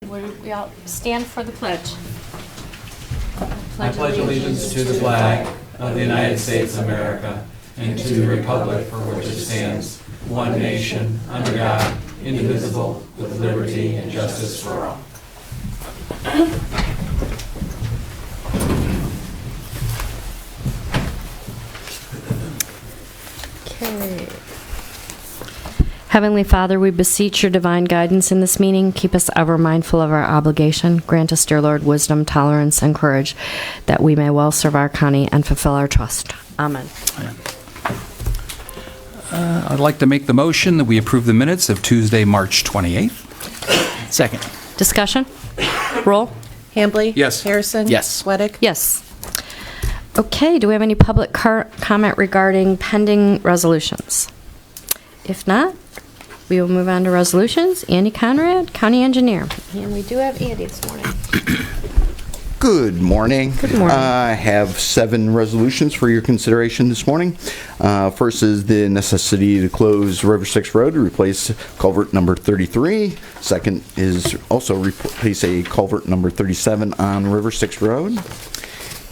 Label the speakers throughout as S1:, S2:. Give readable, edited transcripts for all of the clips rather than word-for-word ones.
S1: Would we all stand for the pledge?
S2: I pledge allegiance to the flag of the United States of America and to the republic for which it stands, one nation, under God, indivisible, with liberty and justice for all.
S1: Okay. Heavenly Father, we beseech your divine guidance in this meeting. Keep us ever mindful of our obligation. Grant us, dear Lord, wisdom, tolerance, and courage, that we may well serve our county and fulfill our trust. Amen.
S3: I'd like to make the motion that we approve the minutes of Tuesday, March 28th.
S4: Second.
S1: Discussion? Roll?
S5: Hambley?
S3: Yes.
S5: Harrison?
S4: Yes.
S5: Sweattick?
S1: Yes. Okay, do we have any public comment regarding pending resolutions? If not, we will move on to resolutions. Andy Conrad, County Engineer. And we do have Andy this morning.
S6: Good morning.
S1: Good morning.
S6: I have 7 resolutions for your consideration this morning. First is the necessity to close River 6 Road to replace culvert number 33. Second is also replace a culvert number 37 on River 6 Road.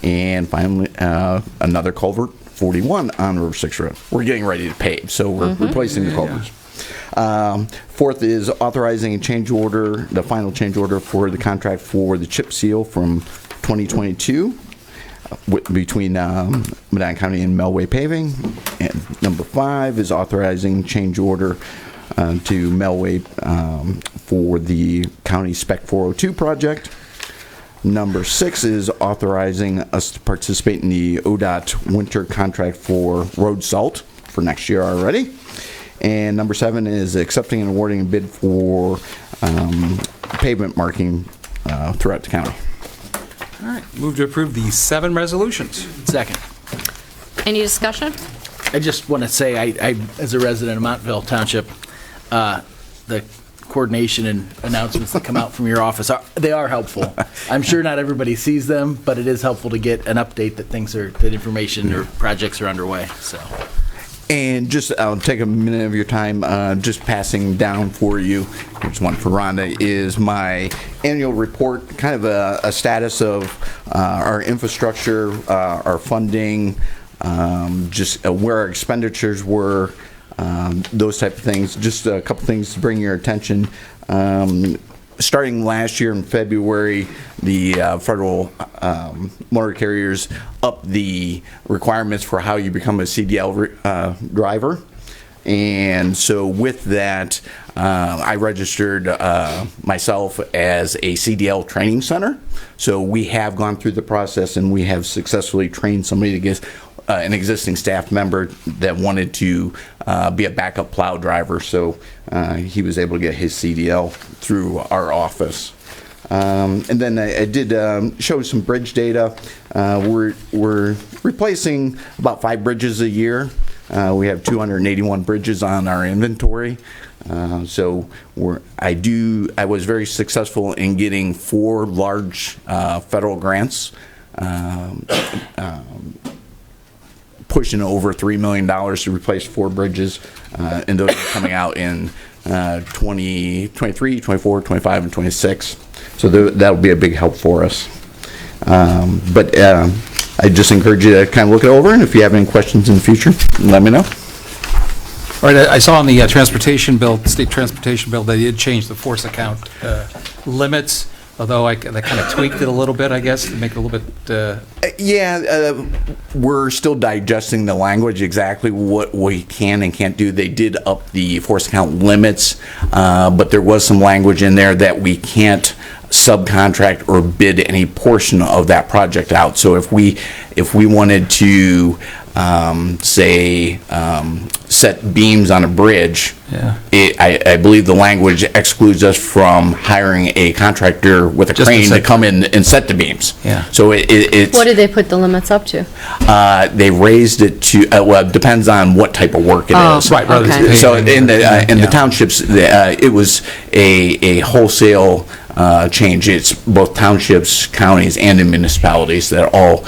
S6: And finally, another culvert, 41 on River 6 Road. We're getting ready to pave, so we're replacing the culverts. Fourth is authorizing a change order, the final change order for the contract for the chip seal from 2022 between Medina County and Melway Paving. And number 5 is authorizing change order to Melway for the County Spec 402 project. Number 6 is authorizing us to participate in the ODOT winter contract for road salt for next year already. And number 7 is accepting and awarding a bid for pavement marking throughout the county.
S3: All right, move to approve the 7 resolutions.
S4: Second.
S1: Any discussion?
S4: I just want to say, I as a resident of Montville Township, the coordination and announcements that come out from your office, they are helpful. I'm sure not everybody sees them, but it is helpful to get an update that that information or projects are underway. So.
S6: And just, I'll take a minute of your time, just passing down for you, here's one for Rhonda, is my annual report, kind of a status of our infrastructure, our funding, just where our expenditures were, those type of things. Just a couple things to bring your attention. Starting last year in February, the federal motor carriers upped the requirements for how you become a CDL driver. And so with that, I registered myself as a CDL training center. So we have gone through the process and we have successfully trained somebody to get an existing staff member that wanted to be a backup plow driver. So he was able to get his CDL through our office. And then I did show some bridge data. We're replacing about 5 bridges a year. We have 281 bridges on our inventory. So I was very successful in getting 4 large federal grants, pushing over $3 million to replace 4 bridges, and those are coming out in 2023, 24, 25, and 26. So that'll be a big help for us. But I just encourage you to kind of look it over, and if you have any questions in the future, let me know.
S3: All right, I saw on the transportation bill, state transportation bill, they did change the force account limits, although they kind of tweaked it a little bit, I guess, to make it a little bit...
S6: we're still digesting the language, exactly what we can and can't do. They did up the force account limits, but there was some language in there that we can't subcontract or bid any portion of that project out. So if we wanted to set beams on a bridge,
S3: Yeah.
S6: I believe the language excludes us from hiring a contractor with a
S3: Just
S6: crane to come in and set the beams.
S3: Yeah.
S6: So it's
S1: What did they put the limits up to?
S6: they raised it to well, it depends on what type of work it is.
S3: Right,
S1: okay.
S6: So in the townships, it was a wholesale change. It's both townships, counties, and the municipalities that all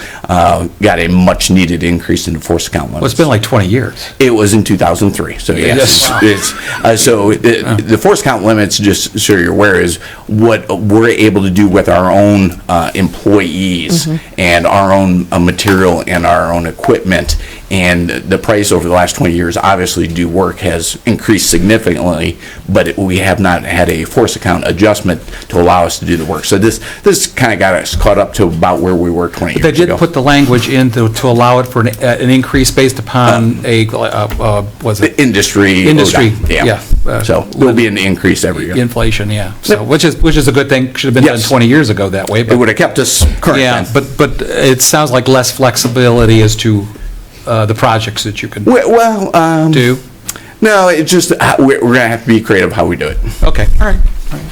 S6: got a much-needed increase in the force account limits.
S3: Well, it's been like 20 years.
S6: It was in 2003, so yes. The force count limits, just so you're aware, is what we're able to do with our own employees and our own material and our own equipment. And the price over the last 20 years, obviously, due work has increased significantly, but we have not had a force account adjustment to allow us to do the work. So this kind of got us caught up to about where we were 20 years
S3: They
S6: ago.
S3: did put the language in to allow it for an increase based upon was it?
S6: Industry.
S3: Industry,
S6: Yeah.
S3: yeah.
S6: So there'll be an increase every year.
S3: Inflation, yeah. So, which is a good thing. Should have been done
S6: Yes.
S3: 20 years ago that way.
S6: It
S3: But
S6: would have kept us current
S3: yeah,
S6: then.
S3: but it sounds like less flexibility as to the projects that you can
S6: Well,
S3: do.
S6: no, it's just we're going to have to be creative how we do it.
S3: Okay, all right.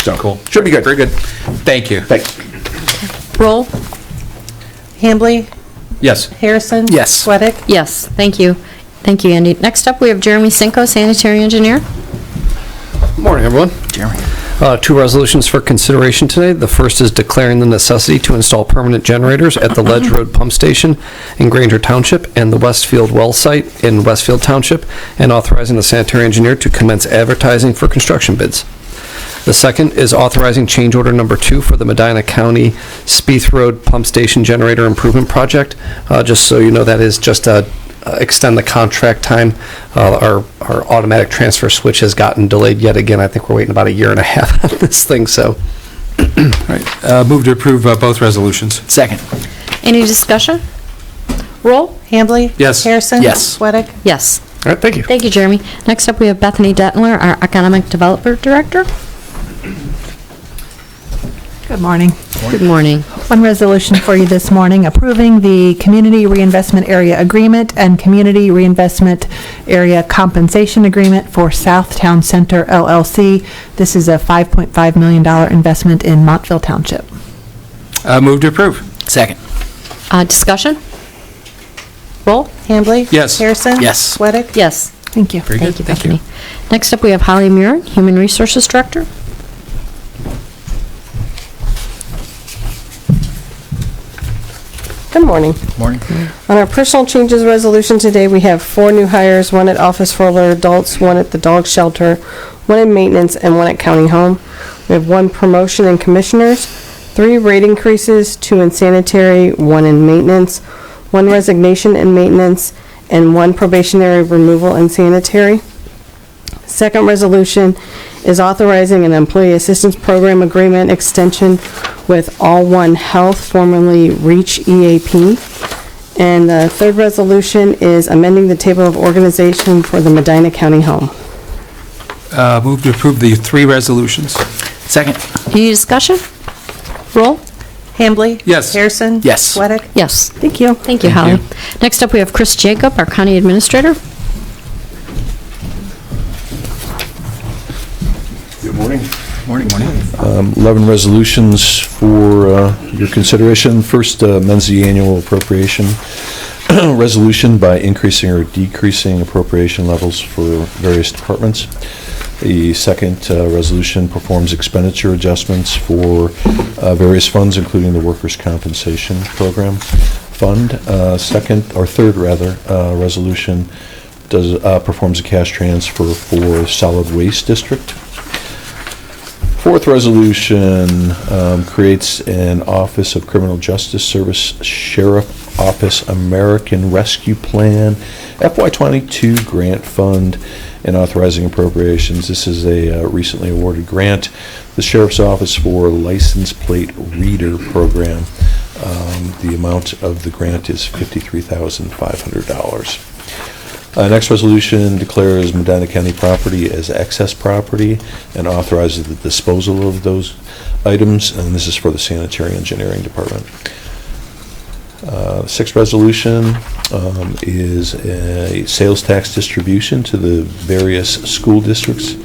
S6: So
S3: Cool.
S6: Should be good.
S3: Very good. Thank you.
S6: Thanks.
S1: Roll?
S5: Hambley?
S3: Yes.
S5: Harrison?
S4: Yes.
S5: Sweattick?
S1: Yes, thank you. Thank you, Andy. Next up, we have Jeremy Cinco, sanitary engineer.
S7: Morning, everyone.
S4: Jeremy.
S7: Two resolutions for consideration today. The first is declaring the necessity to install permanent generators at the Ledge Road Pump Station in Granger Township and the Westfield Well Site in Westfield Township, and authorizing the sanitary engineer to commence advertising for construction bids. The second is authorizing change order number 2 for the Medina County Spieth Road Pump Station Generator Improvement Project. Just so you know, that is just extend the contract time. Our automatic transfer switch has gotten delayed yet again. I think we're waiting about a year and a half on this thing, so.
S3: All right. Move to approve both resolutions.
S4: Second.
S1: Any discussion? Roll?
S5: Hambley?
S3: Yes.
S5: Harrison?
S4: Yes.
S5: Sweattick?
S1: Yes.
S7: All right, thank you.
S1: Thank you, Jeremy. Next up, we have Bethany Detler, our economic development director.
S5: Good morning.
S1: Good morning.
S5: One resolution for you this morning, approving the Community Reinvestment Area Agreement and Community Reinvestment Area Compensation Agreement for South Town Center LLC. This is a $5.5 million investment in Montville Township.
S3: Move to approve.
S4: Second.
S1: Discussion? Roll?
S5: Hambley?
S3: Yes.
S5: Harrison?
S4: Yes.
S5: Sweattick?
S1: Yes.
S5: Thank you.
S3: Very good.
S1: Thank you, Bethany. Next up, we have Holly Muir, human resources director.
S8: Good morning.
S4: Morning.
S8: On our personal changes resolution today, we have 4 new hires, 1 at office for older adults, 1 at the dog shelter, 1 in maintenance, and 1 at county home. We have 1 promotion in commissioners, 3 rate increases, 2 in sanitary, 1 in maintenance, 1 resignation in maintenance, and 1 probationary removal in sanitary. Second resolution is authorizing an employee assistance program agreement extension with All One Health, formerly REACH EAP. And the third resolution is amending the table of organization for the Medina County Home.
S3: Move to approve the 3 resolutions.
S4: Second.
S1: Any discussion? Roll?
S5: Hambley?
S3: Yes.
S5: Harrison?
S4: Yes.
S5: Sweattick?
S1: Yes.
S8: Thank you.
S1: Thank you,
S3: Thank
S1: Holly. Next up, we have Chris Jacob, our county administrator.
S9: Good morning.
S4: Morning.
S9: 11 resolutions for your consideration. First, amends the annual appropriation resolution by increasing or decreasing appropriation levels for various departments. The second resolution performs expenditure adjustments for various funds, including the Workers' Compensation Program Fund. Third resolution performs a cash transfer for Solid Waste District. Fourth resolution creates an Office of Criminal Justice Service Sheriff Office American Rescue Plan FY22 grant fund and authorizing appropriations. This is a recently awarded grant. The Sheriff's Office for License Plate Reader Program. The amount of the grant is $53,500. Next resolution declares Medina County property as excess property and authorizes the disposal of those items, and this is for the sanitary engineering department. Sixth resolution is a sales tax distribution to the various school districts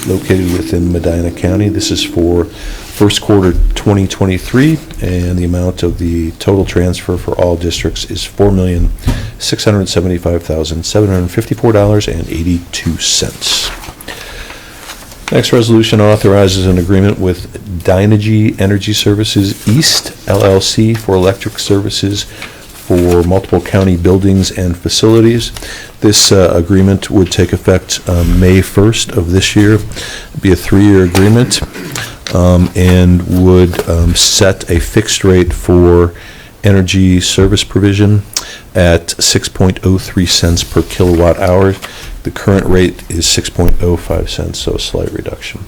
S9: located within Medina County. This is for first quarter 2023, and the amount of the total transfer for all districts is $4,675,754.82. Next resolution authorizes an agreement with Dynegy Energy Services East LLC for electric services for multiple county buildings and facilities. This agreement would take effect May 1st of this year. It'd be a 3-year agreement and would set a fixed rate for energy service provision at 6.03 cents per kilowatt hour. The current rate is 6.05 cents, so a slight reduction.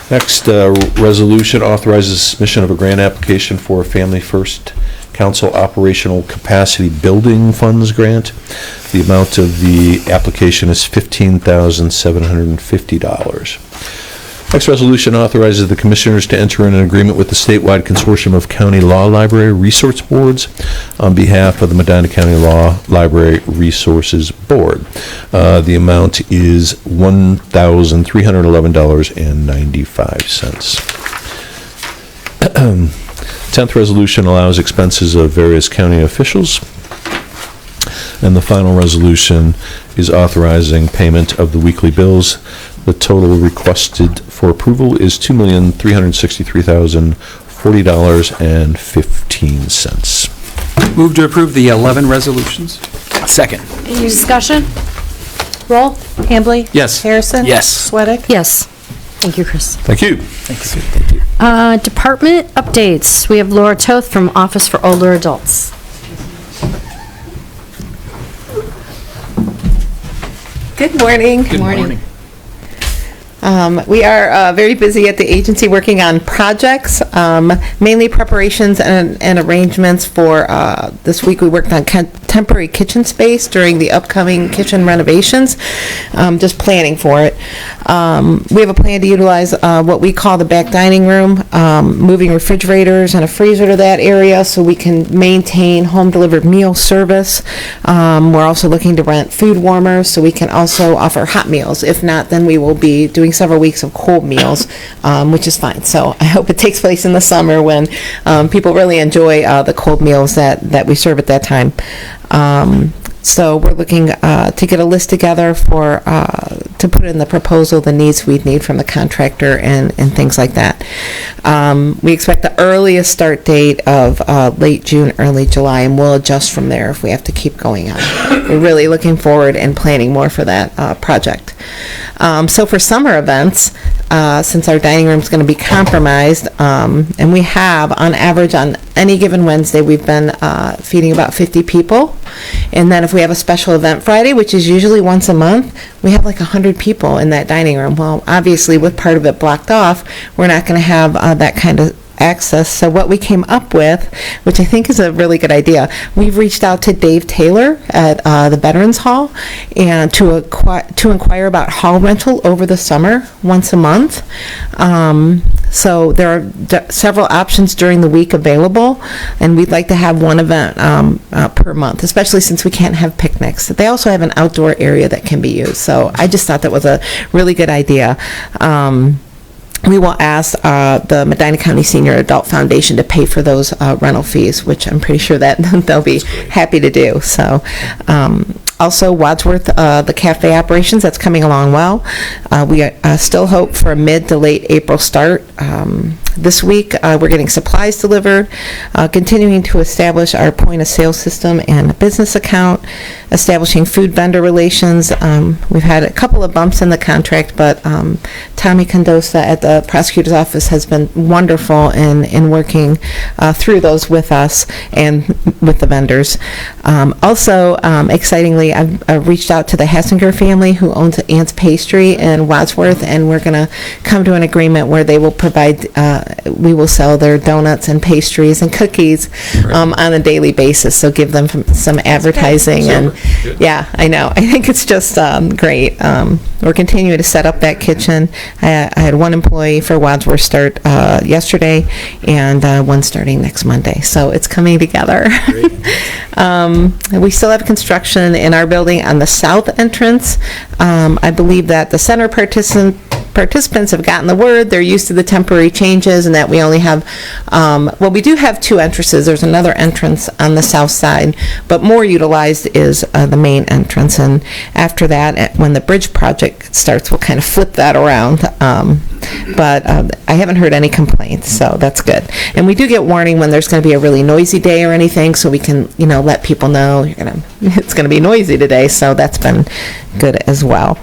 S9: Next, resolution authorizes submission of a grant application for a Family First Council Operational Capacity Building Funds Grant. The amount of the application is $15,750. Next resolution authorizes the Commissioners to enter in an agreement with the statewide consortium of county law library resource boards on behalf of the Medina County Law Library Resources Board. The amount is $1,311.95. 10th resolution allows expenses of various county officials. And the final resolution is authorizing payment of the weekly bills. The total requested for approval is $2,363,040.15.
S3: Move to approve the 11 resolutions.
S4: Second.
S1: Any discussion?
S5: Roll. Hambley?
S3: Yes.
S5: Harrison?
S4: Yes.
S5: Sweattick?
S1: Yes. Thank you, Chris.
S9: Thank you.
S1: Department updates. We have Laura Toth from Office for Older Adults.
S10: Good morning.
S1: Good morning.
S10: We are very busy at the agency working on projects, mainly preparations and arrangements for this week. We worked on temporary kitchen space during the upcoming kitchen renovations, just planning for it. We have a plan to utilize what we call the back dining room, moving refrigerators and a freezer to that area so we can maintain home delivered meal service. We're also looking to rent food warmers so we can also offer hot meals. If not, then we will be doing several weeks of cold meals, which is fine. So I hope it takes place in the summer when people really enjoy the cold meals that we serve at that time. So we're looking to get a list together for to put in the proposal, the needs we'd need from the contractor and things like that. We expect the earliest start date of late June, early July, and we'll adjust from there if we have to keep going on. We're really looking forward and planning more for that project. So for summer events, since our dining room is going to be compromised, and we have, on average, on any given Wednesday, we've been feeding about 50 people. And then if we have a special event Friday, which is usually once a month, we have like 100 people in that dining room. Well, obviously, with part of it blocked off, we're not going to have that kind of access. So what we came up with, which I think is a really good idea, we've reached out to Dave Taylor at the Veterans Hall and to inquire about hall rental over the summer once a month. So there are several options during the week available, and we'd like to have one event per month, especially since we can't have picnics. They also have an outdoor area that can be used. So I just thought that was a really good idea. We will ask the Medina County Senior Adult Foundation to pay for those rental fees, which I'm pretty sure that they'll be happy to do. So, also Wadsworth, the cafe operations, that's coming along well. We still hope for a mid to late April start. This week, we're getting supplies delivered, continuing to establish our point of sale system and business account, establishing food vendor relations. We've had a couple of bumps in the contract, but Tommy Condosa at the prosecutor's office has been wonderful in working through those with us and with the vendors. Also, excitingly, I've reached out to the Hassinger family who owns Aunt's Pastry in Wadsworth, and we're going to come to an agreement where they will provide, we will sell their donuts and pastries and cookies on a daily basis, so give them some advertising. And yeah, I know. I think it's just great. We're continuing to set up that kitchen. I had one employee for Wadsworth start yesterday and one starting next Monday, so it's coming together. We still have construction in our building on the south entrance. I believe that the center participants have gotten the word. They're used to the temporary changes and that we only have, well, we do have 2 entrances. There's another entrance on the south side, but more utilized is the main entrance. And after that, when the bridge project starts, we'll kind of flip that around. But I haven't heard any complaints, so that's good. And we do get warning when there's going to be a really noisy day or anything, so we can, let people know it's going to be noisy today, so that's been good as well.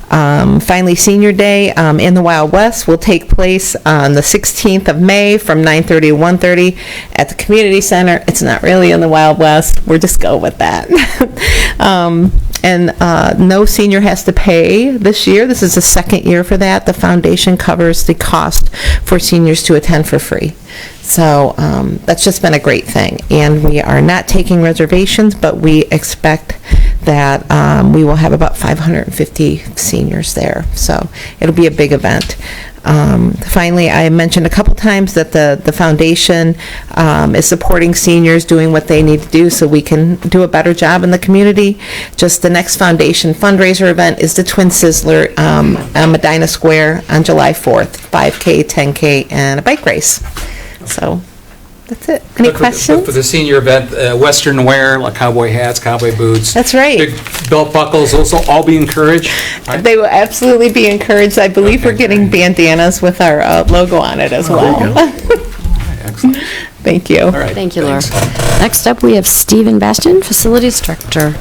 S10: Finally, Senior Day in the Wild West will take place on the 16th of May from 9:30 to 1:30 at the Community Center. It's not really in the Wild West. We're just go with that. And no senior has to pay this year. This is the second year for that. The foundation covers the cost for seniors to attend for free. So that's just been a great thing. And we are not taking reservations, but we expect that we will have about 550 seniors there. So it'll be a big event. Finally, I mentioned a couple times that the foundation is supporting seniors doing what they need to do so we can do a better job in the community. Just the next foundation fundraiser event is the Twin Sizzler on Medina Square on July 4th, 5K, 10K, and a bike race. So that's it. Any questions?
S3: For the senior event, Western wear, like cowboy hats, cowboy boots.
S10: That's right.
S3: Big belt buckles, those will all be encouraged? Right?
S10: They will absolutely be encouraged. I believe we're getting bandanas with our logo on it as well.
S3: Excellent.
S10: Thank you.
S3: All right.
S1: Thank you, Laura.
S3: Thanks.
S1: Next up, we have Stephen Bastian, Facilities Director.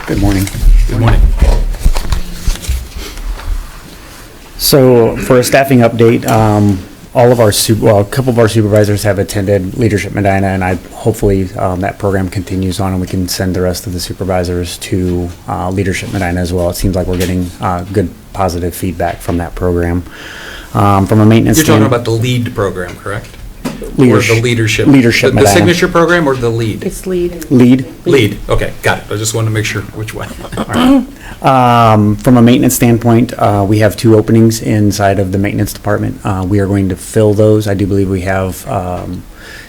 S11: Good morning.
S3: Good morning.
S11: So for a staffing update, all of our, a couple of our supervisors have attended Leadership Medina, and hopefully that program continues on and we can send the rest of the supervisors to Leadership Medina as well. It seems like we're getting good positive feedback from that program. From a maintenance
S3: You're talking about the LEAD program, correct?
S11: leadership.
S3: Or the leadership?
S11: Leadership
S3: The
S11: Medina.
S3: signature program or the LEAD?
S8: It's lead.
S11: Lead.
S3: LEAD, okay, got it. I just wanted to make sure which one. All right.
S11: From a maintenance standpoint, we have 2 openings inside of the maintenance department. We are going to fill those. I do believe we have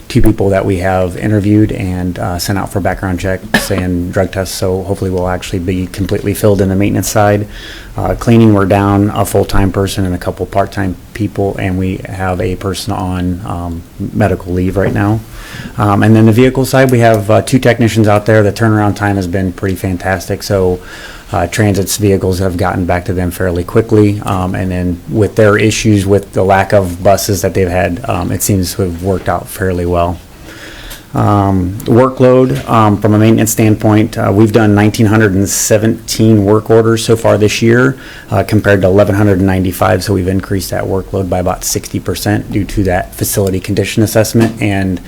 S11: 2 people that we have interviewed and sent out for background checks and drug tests, so hopefully we'll actually be completely filled in the maintenance side. Cleaning, we're down a full-time person and a couple part-time people, and we have a person on medical leave right now. And then the vehicle side, we have 2 technicians out there. The turnaround time has been pretty fantastic, so Transit's vehicles have gotten back to them fairly quickly, and then with their issues with the lack of buses that they've had, it seems to have worked out fairly well. Workload, from a maintenance standpoint, we've done 1,917 work orders so far this year, compared to 1,195, so we've increased that workload by about 60% due to that facility condition assessment and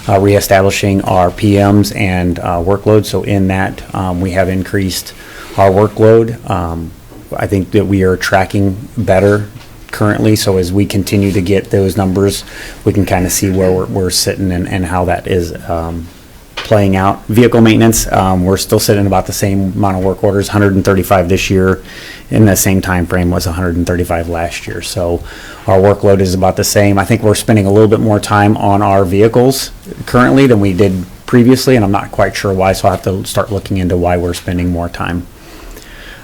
S11: reestablishing our PMs and workload. So in that, we have increased our workload. I think that we are tracking better currently, so as we continue to get those numbers, we can kind of see where we're sitting and how that is playing out. Vehicle maintenance, we're still sitting about the same amount of work orders, 135 this year. In the same time frame was 135 last year, so our workload is about the same. I think we're spending a little bit more time on our vehicles currently than we did previously, and I'm not quite sure why, so I'll have to start looking into why we're spending more time.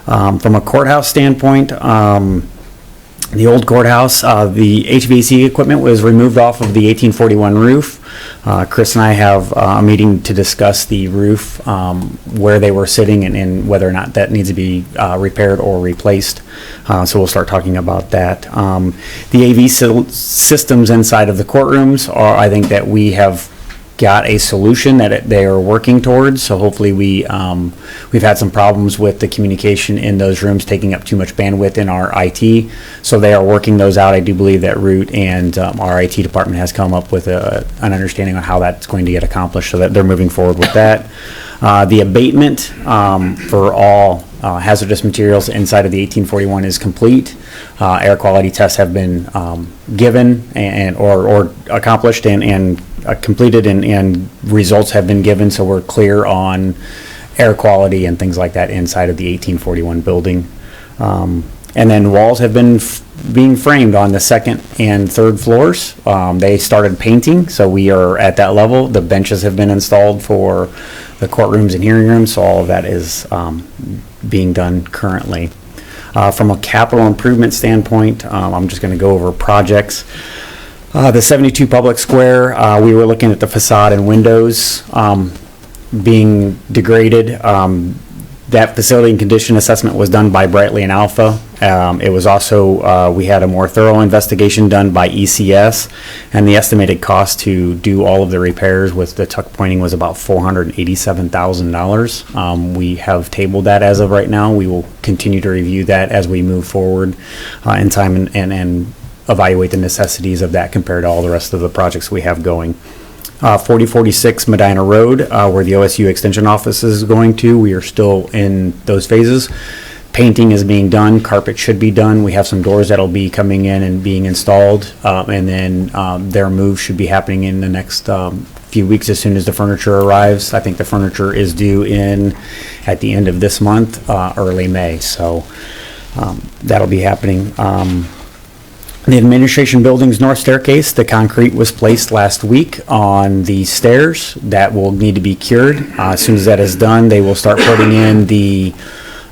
S11: From a courthouse standpoint, the old courthouse, the HVAC equipment was removed off of the 1841 roof. Chris and I have a meeting to discuss the roof, where they were sitting and whether or not that needs to be repaired or replaced. So we'll start talking about that. The AV systems inside of the courtrooms are, I think that we have got a solution that they are working towards. So hopefully we've had some problems with the communication in those rooms taking up too much bandwidth in our IT. So they are working those out. I do believe that Root and our IT department has come up with an understanding on how that's going to get accomplished, so that they're moving forward with that. The abatement for all hazardous materials inside of the 1841 is complete. Air quality tests have been given or accomplished and completed, and results have been given, so we're clear on air quality and things like that inside of the 1841 building. And then walls have been being framed on the 2nd and 3rd floors. They started painting, so we are at that level. The benches have been installed for the courtrooms and hearing rooms, so all of that is being done currently. From a capital improvement standpoint, I'm just going to go over projects. The 72 Public Square, we were looking at the facade and windows being degraded. That facility and condition assessment was done by Brightly and Alpha. It was also, we had a more thorough investigation done by ECS, and the estimated cost to do all of the repairs with the tuck pointing was about $487,000. We have tabled that as of right now. We will continue to review that as we move forward in time and evaluate the necessities of that compared to all the rest of the projects we have going. 4046 Medina Road, where the OSU Extension Office is going to. We are still in those phases. Painting is being done. Carpet should be done. We have some doors that'll be coming in and being installed, and then their move should be happening in the next few weeks as soon as the furniture arrives. I think the furniture is due in at the end of this month, early May, so that'll be happening. The administration building's north staircase, the concrete was placed last week on the stairs. That will need to be cured. As soon as that is done, they will start putting in the,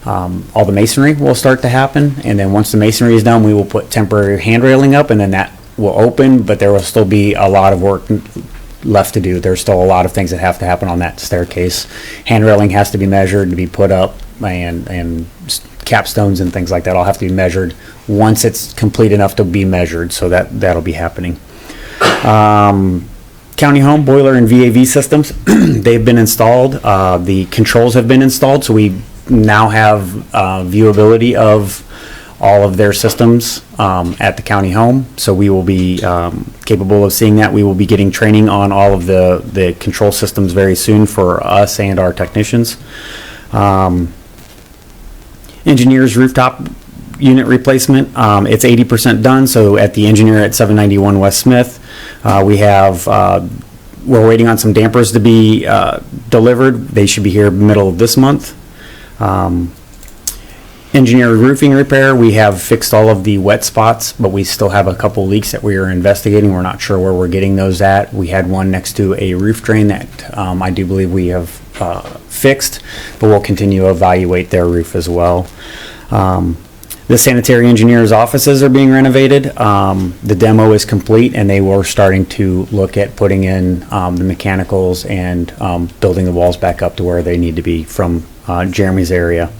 S11: all the masonry will start to happen. And then once the masonry is done, we will put temporary hand railing up, and then that will open, but there will still be a lot of work left to do. There's still a lot of things that have to happen on that staircase. Hand railing has to be measured to be put up, and capstones and things like that all have to be measured once it's complete enough to be measured, so that'll be happening. County home boiler and VAV systems, they've been installed. The controls have been installed, so we now have viewability of all of their systems at the county home, so we will be capable of seeing that. We will be getting training on all of the control systems very soon for us and our technicians. Engineer's rooftop unit replacement, it's 80% done, so at the engineer at 791 West Smith, we have, we're waiting on some dampers to be delivered. They should be here middle of this month. Engineer roofing repair, we have fixed all of the wet spots, but we still have a couple leaks that we are investigating. We're not sure where we're getting those at. We had one next to a roof drain that I do believe we have fixed, but we'll continue to evaluate their roof as well. The sanitary engineer's offices are being renovated. The demo is complete, and they were starting to look at putting in the mechanicals and building the walls back up to where they need to be from Jeremy's area.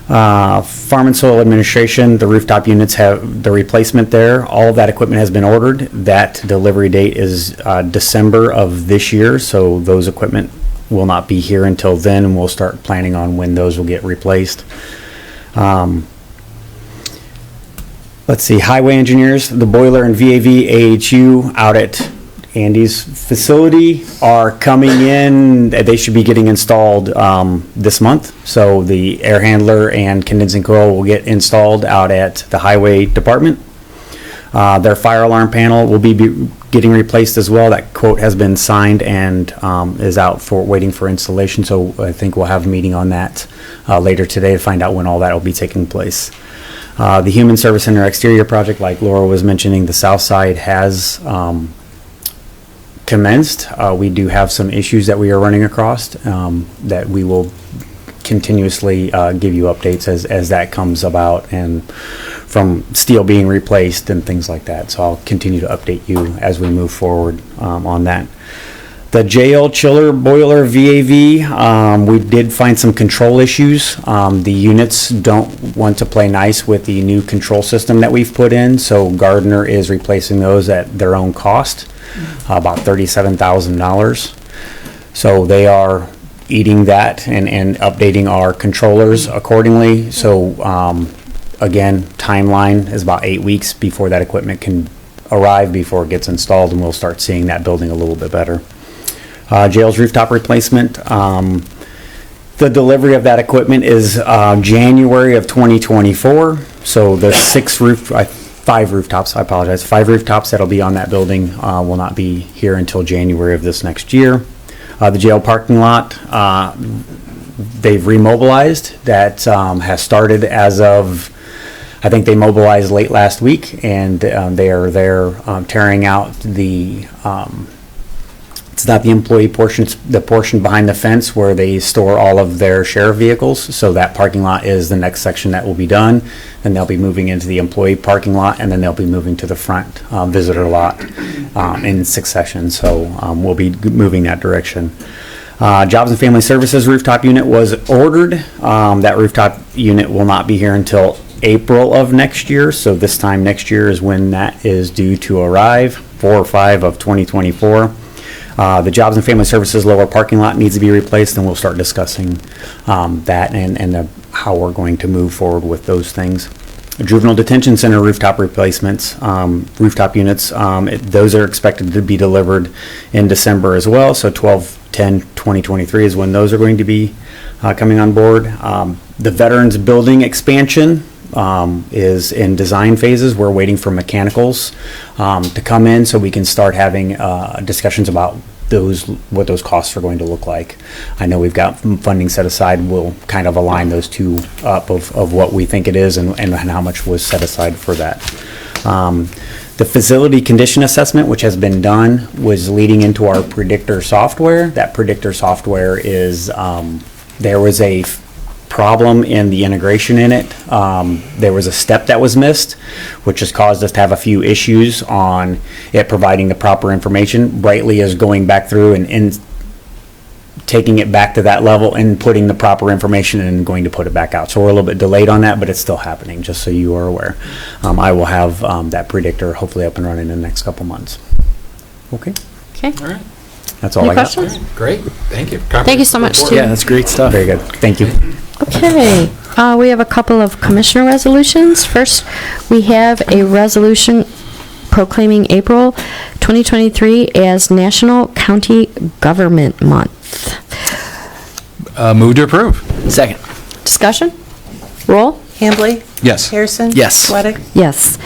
S11: Farm and Soil Administration, the rooftop units have the replacement there. All of that equipment has been ordered. That delivery date is December of this year, so those equipment will not be here until then, and we'll start planning on when those will get replaced. Let's see, highway engineers, the boiler and VAV AHU out at Andy's facility are coming in. They should be getting installed this month. So the air handler and condensing coil will get installed out at the highway department. Their fire alarm panel will be getting replaced as well. That quote has been signed and is out for waiting for installation. So I think we'll have a meeting on that later today to find out when all that will be taking place. The Human Service Center exterior project, like Laura was mentioning, the south side has commenced. We do have some issues that we are running across that we will continuously give you updates as that comes about, and from steel being replaced and things like that. So I'll continue to update you as we move forward on that. The jail chiller boiler VAV, we did find some control issues. The units don't want to play nice with the new control system that we've put in, so Gardner is replacing those at their own cost, about $37,000. So they are eating that and updating our controllers accordingly. So again, timeline is about 8 weeks before that equipment can arrive, before it gets installed, and we'll start seeing that building a little bit better. Jail's rooftop replacement. The delivery of that equipment is January of 2024. So the 5 rooftops, I apologize, 5 rooftops that'll be on that building will not be here until January of this next year. The jail parking lot, they've remobilized. That has started as of, I think they mobilized late last week, and they are there tearing out the, it's It's not the employee portion, it's the portion behind the fence where they store all of their sheriff vehicles. So that parking lot is the next section that will be done. Then they'll be moving into the employee parking lot, and then they'll be moving to the front visitor lot in succession. So we'll be moving that direction. Jobs and Family Services rooftop unit was ordered. That rooftop unit will not be here until April of next year. So this time next year is when that is due to arrive, 4 or 5 of 2024. The Jobs and Family Services lower parking lot needs to be replaced, and we'll start discussing that and how we're going to move forward with those things. Juvenile Detention Center rooftop replacements, rooftop units, those are expected to be delivered in December as well. So 12/10/2023 is when those are going to be coming on board. The Veterans Building expansion is in design phases. We're waiting for mechanicals to come in so we can start having discussions about what those costs are going to look like. I know we've got funding set aside. We'll kind of align those two up of what we think it is and how much was set aside for that. The facility condition assessment, which has been done, was leading into our predictor software. That predictor software is, there was a problem in the integration in it. There was a step that was missed, which has caused us to have a few issues on it providing the proper information. Brightly is going back through and taking it back to that level and putting the proper information and going to put it back out. So we're a little bit delayed on that, but it's still happening, just so you are aware. I will have that predictor hopefully up and running in the next couple months. Okay.
S1: Okay.
S3: All right.
S11: That's all
S1: Any
S11: I got.
S1: questions?
S3: Great, thank you.
S1: Thank you so much,
S3: Report.
S1: Steve.
S4: Yeah, that's great stuff.
S11: Very good. Thank you.
S1: Okay, we have a couple of commissioner resolutions. First, we have a resolution proclaiming April 2023 as National County Government Month.
S3: Move to approve.
S4: Second.
S1: Discussion? Roll?
S5: Hambley?
S3: Yes.
S5: Harrison?
S4: Yes.
S5: Sweattick?
S1: Yes.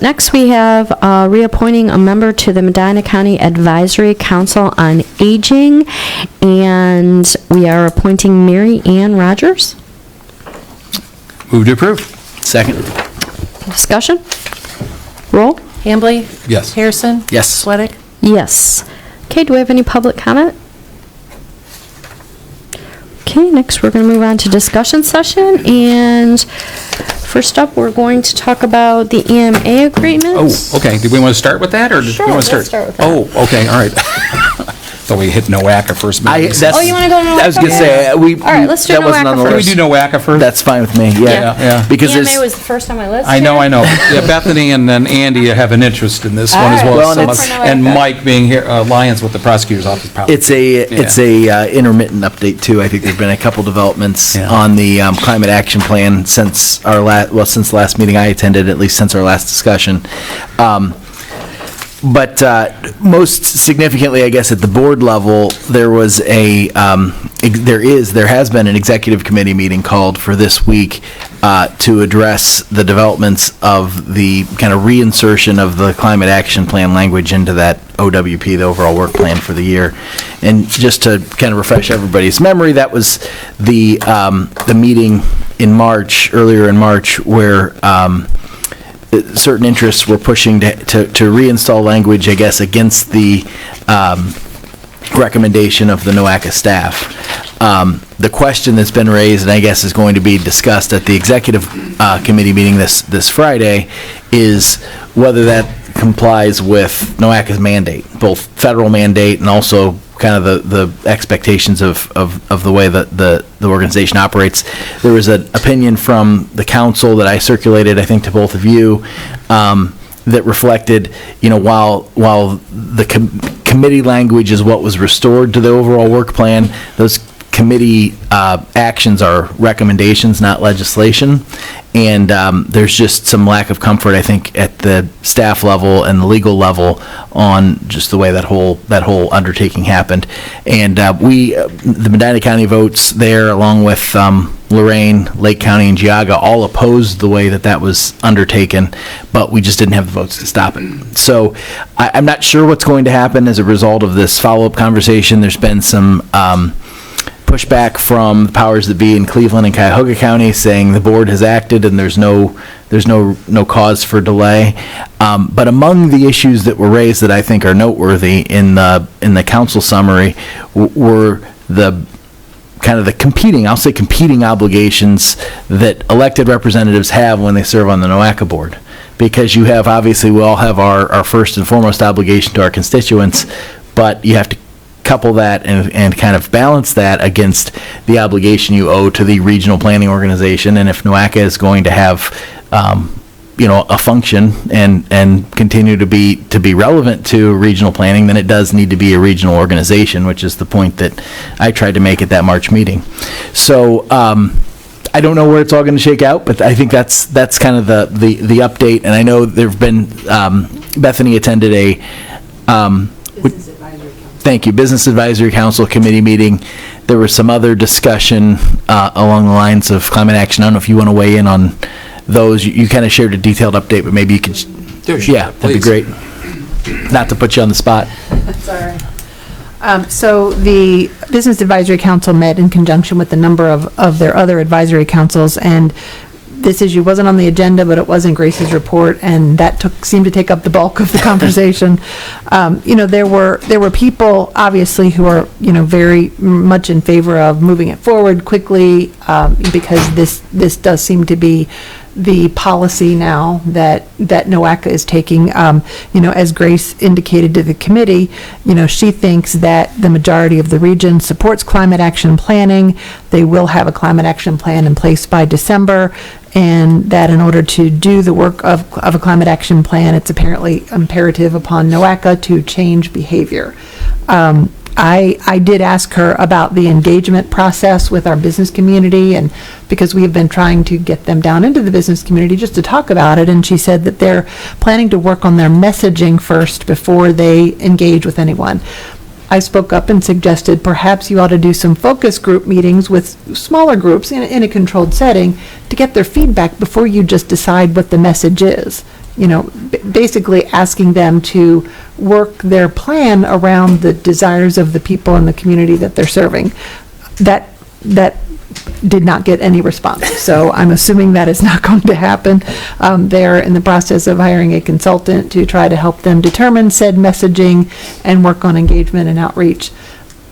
S1: Next, we have reappointing a member to the Medina County Advisory Council on Aging, and we are appointing Mary Ann Rogers.
S3: Move to approve.
S4: Second.
S1: Discussion? Roll?
S5: Hambley?
S3: Yes.
S5: Harrison?
S4: Yes.
S5: Sweattick?
S1: Yes. Okay, do we have any public comment? Okay, next we're going to move on to discussion session, and first up, we're going to talk about the EMA agreement.
S3: Oh, okay. Do we want to start with that, or do
S1: Sure,
S3: we want to
S1: let's start with that.
S3: Oh, okay, all right. So we hit NOACA first. maybe.
S1: Oh, you wanna go to
S4: I was gonna
S1: NOACA?
S4: say, we.
S1: All right, let's do
S4: that wasn't
S1: NOACA
S4: on the
S3: Can we
S4: list.
S3: do NOACA first?
S4: That's fine with me,
S1: Yeah.
S3: Yeah.
S4: Because
S1: EMA
S4: there's,
S1: was the first on my list.
S3: I know.
S1: here.
S3: Yeah, Bethany and then Andy have an interest in this one as
S1: All
S3: well
S1: right,
S3: as
S1: well,
S3: some
S1: and
S3: others.
S1: it's-
S3: And Mike being here, Lyons with the prosecutor's office. probably.
S4: it's a intermittent update too. I think there've been a couple developments
S3: Yeah.
S4: on the climate action plan since our since the last meeting I attended, at least since our last discussion. But most significantly, I guess, at the board level, there was there has been an executive committee meeting called for this week to address the developments of the kind of reinsertion of the climate action plan language into that OWP, the overall work plan for the year. And just to kind of refresh everybody's memory, that was the meeting in March, earlier in March, where certain interests were pushing to reinstall language, I guess, against the recommendation of the NOACA staff. The question that's been raised, and I guess is going to be discussed at the executive committee meeting this Friday, is whether that complies with NOACA's mandate, both federal mandate and also kind of the expectations of the way that the organization operates. There was an opinion from the council that I circulated, I think, to both of you, that reflected, while the committee language is what was restored to the overall work plan, those committee actions are recommendations, not legislation. And there's just some lack of comfort, I think, at the staff level and the legal level on just the way that whole undertaking happened. And the Medina County votes there, along with Lorain, Lake County, and Geauga, all opposed the way that was undertaken, but we just didn't have the votes to stop it. So I'm not sure what's going to happen as a result of this follow-up conversation. There's been some pushback from the powers that be in Cleveland and Cuyahoga County saying the board has acted and there's no cause for delay. But among the issues that were raised that I think are noteworthy in the council summary were the kind of the competing obligations that elected representatives have when they serve on the NOACA board. Because you have, obviously, we all have our first and foremost obligation to our constituents, but you have to couple that and kind of balance that against the obligation you owe to the regional planning organization. And if NOACA is going to have, a function and continue to be relevant to regional planning, then it does need to be a regional organization, which is the point that I tried to make at that March meeting. So I don't know where it's all going to shake out, but I think that's kind of the update. And I know there've been Bethany attended a Business Advisory Council committee meeting. There was some other discussion along the lines of climate action. I don't know if you want to weigh in on those. You kind of shared a detailed update, but maybe you could. Yeah, that'd be great. Not to put you on the spot.
S5: Sorry. So the Business Advisory Council met in conjunction with a number of their other advisory councils, and this issue wasn't on the agenda, but it was in Grace's report, and that seemed to take up the bulk of the conversation. There were people, obviously, who are, very much in favor of moving it forward quickly, because this does seem to be the policy now that NOACA is taking. As Grace indicated to the committee, she thinks that the majority of the region supports climate action planning. They will have a climate action plan in place by December, and that in order to do the work of a climate action plan, it's apparently imperative upon NOACA to change behavior. I did ask her about the engagement process with our business community, and because we have been trying to get them down into the business community just to talk about it, and she said that they're planning to work on their messaging first before they engage with anyone. I spoke up and suggested perhaps you ought to do some focus group meetings with smaller groups in a controlled setting to get their feedback before you just decide what the message is. Basically asking them to work their plan around the desires of the people in the community that they're serving. That did not get any response, so I'm assuming that is not going to happen. They're in the process of hiring a consultant to try to help them determine said messaging and work on engagement and outreach.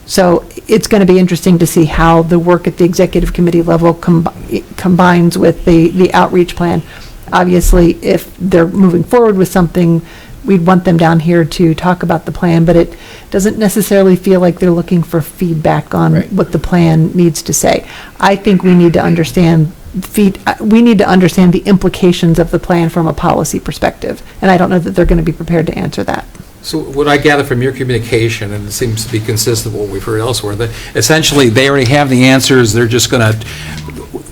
S5: So it's going to be interesting to see how the work at the executive committee level combines with the outreach plan. Obviously, if they're moving forward with something, we'd want them down here to talk about the plan, but it doesn't necessarily feel like they're looking for feedback on what the plan needs to say. I think we need to understand the implications of the plan from a policy perspective, and I don't know that they're going to be prepared to answer that.
S3: So what I gather from your communication, and it seems to be consistent with what we've heard elsewhere, that essentially they already have the answers, they're just going to,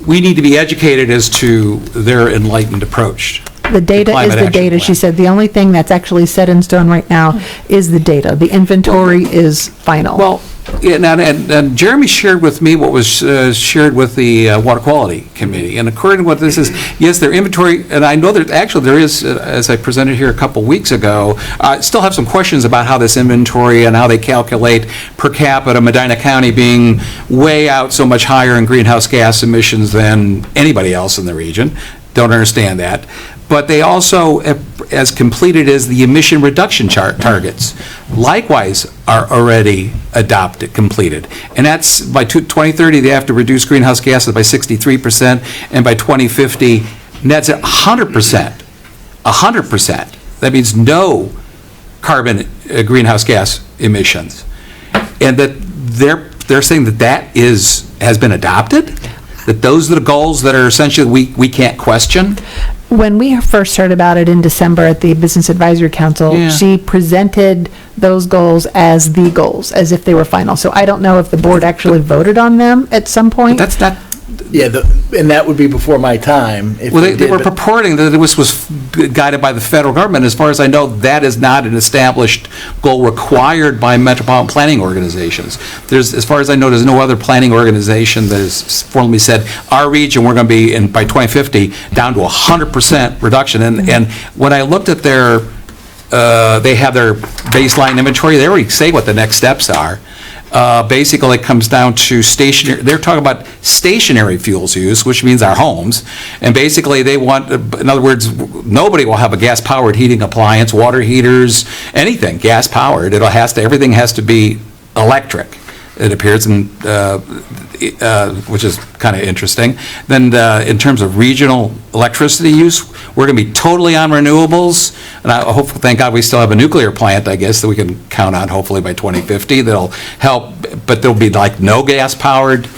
S3: we need to be educated as to their enlightened approach.
S5: The data is the data, she said. The only thing that's actually set in stone right now is the data. The inventory is final.
S3: Well, yeah, and Jeremy shared with me what was shared with the Water Quality Committee. And according to what this is, yes, their inventory, and I know that actually there is, as I presented here a couple weeks ago, I still have some questions about how this inventory and how they calculate per capita, Medina County being way out so much higher in greenhouse gas emissions than anybody else in the region. Don't understand that. But they also, as completed as the emission reduction targets, likewise are already adopted, completed. And that's by 2030, they have to reduce greenhouse gases by 63%, and by 2050, net's at 100%. 100%. That means no carbon greenhouse gas emissions. And that they're saying that has been adopted? That those are the goals that are essentially we can't question?
S5: When we first heard about it in December at the Business Advisory Council, she presented those goals as the goals, as if they were final. So I don't know if the board actually voted on them at some point.
S3: But that's not...
S4: Yeah, and that would be before my time.
S3: Well, they were purporting that it was guided by the federal government. As far as I know, that is not an established goal required by metropolitan planning organizations. As far as I know, there's no other planning organization that has formally said, our region, we're going to be, by 2050, down to 100% reduction. And when I looked at they have their baseline inventory, they already say what the next steps are. basically it comes down to stationary, they're talking about stationary fuels use, which means our homes. And basically they want, in other words, nobody will have a gas-powered heating appliance, water heaters, anything gas-powered. Everything has to be electric. It appears, which is kind of interesting. Then in terms of regional electricity use, we're going to be totally on renewables. And I hope, thank God, we still have a nuclear plant, I guess, that we can count on hopefully by 2050 that'll help. But there'll be like no gas-powered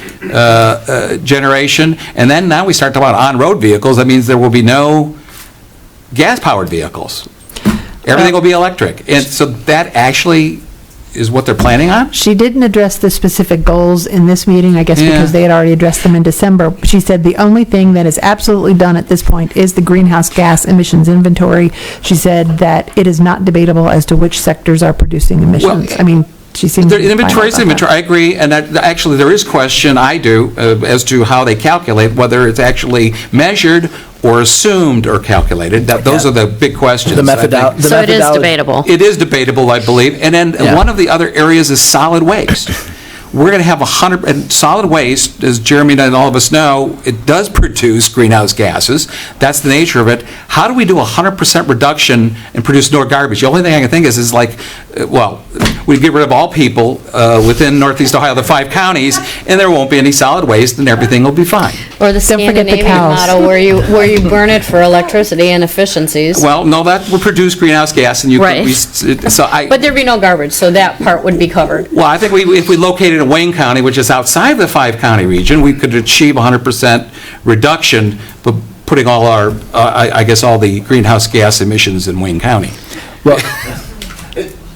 S3: generation. And then now we start talking about on-road vehicles. That means there will be no gas-powered vehicles. Everything will be electric. And so that actually is what they're planning on?
S5: She didn't address the specific goals in this meeting, I guess because they had already addressed them in December. She said the only thing that is absolutely done at this point is the greenhouse gas emissions inventory. She said that it is not debatable as to which sectors are producing emissions. I mean, she seems to be fine
S3: inventory is
S5: about
S3: inventory.
S5: that.
S3: I agree, and that, actually there is question, as to how they calculate, whether it's actually measured or assumed or calculated. Those are the big questions.
S4: The methodology.
S1: So it is debatable.
S3: It is debatable, I believe. And then one of the other areas is solid waste. We're going to have 100, and solid waste, as Jeremy and all of us know, it does produce greenhouse gases. That's the nature of it. How do we do 100% reduction and produce no garbage? The only thing I can think is like, we get rid of all people within Northeast Ohio, the 5 counties, and there won't be any solid waste, and everything will be fine.
S1: Or the
S5: Don't forget the
S1: Scandinavian
S5: cows.
S1: model where you burn it for electricity and efficiencies.
S3: Well, no, that will produce greenhouse gas, and
S1: Right. But there'd be no garbage, so that part would be covered.
S3: Well, I think if we located in Wayne County, which is outside the 5-county region, we could achieve 100% reduction, but putting all our, I guess, all the greenhouse gas emissions in Wayne County.
S4: Well,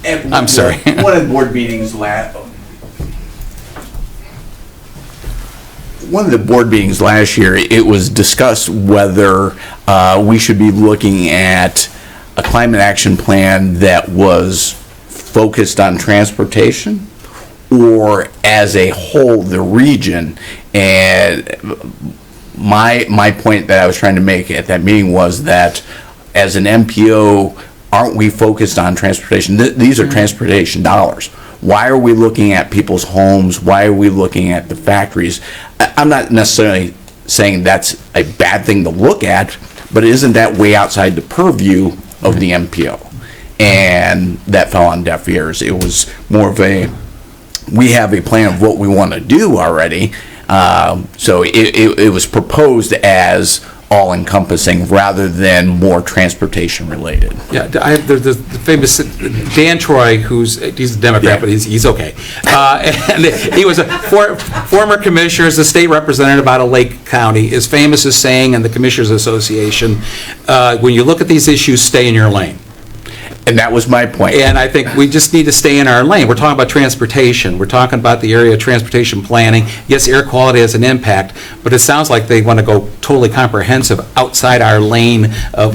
S3: I'm sorry.
S6: One of the board meetings last year, it was discussed whether we should be looking at a climate action plan that was focused on transportation or as a whole, the region. And my point that I was trying to make at that meeting was that as an MPO, aren't we focused on transportation? These are transportation dollars. Why are we looking at people's homes? Why are we looking at the factories? I'm not necessarily saying that's a bad thing to look at, but isn't that way outside the purview of the MPO? And that fell on deaf ears. It was more of we have a plan of what we want to do already. So it was proposed as all-encompassing rather than more transportation-related.
S3: Yeah, there's the famous Dan Troy, he's a Democrat, but he's okay. And he was a former commissioner, as a state representative out of Lake County, is famous as saying in the Commissioners Association, when you look at these issues, stay in your lane.
S6: And that was my point.
S3: And I think we just need to stay in our lane. We're talking about transportation. We're talking about the area of transportation planning. Yes, air quality has an impact, but it sounds like they want to go totally comprehensive outside our lane of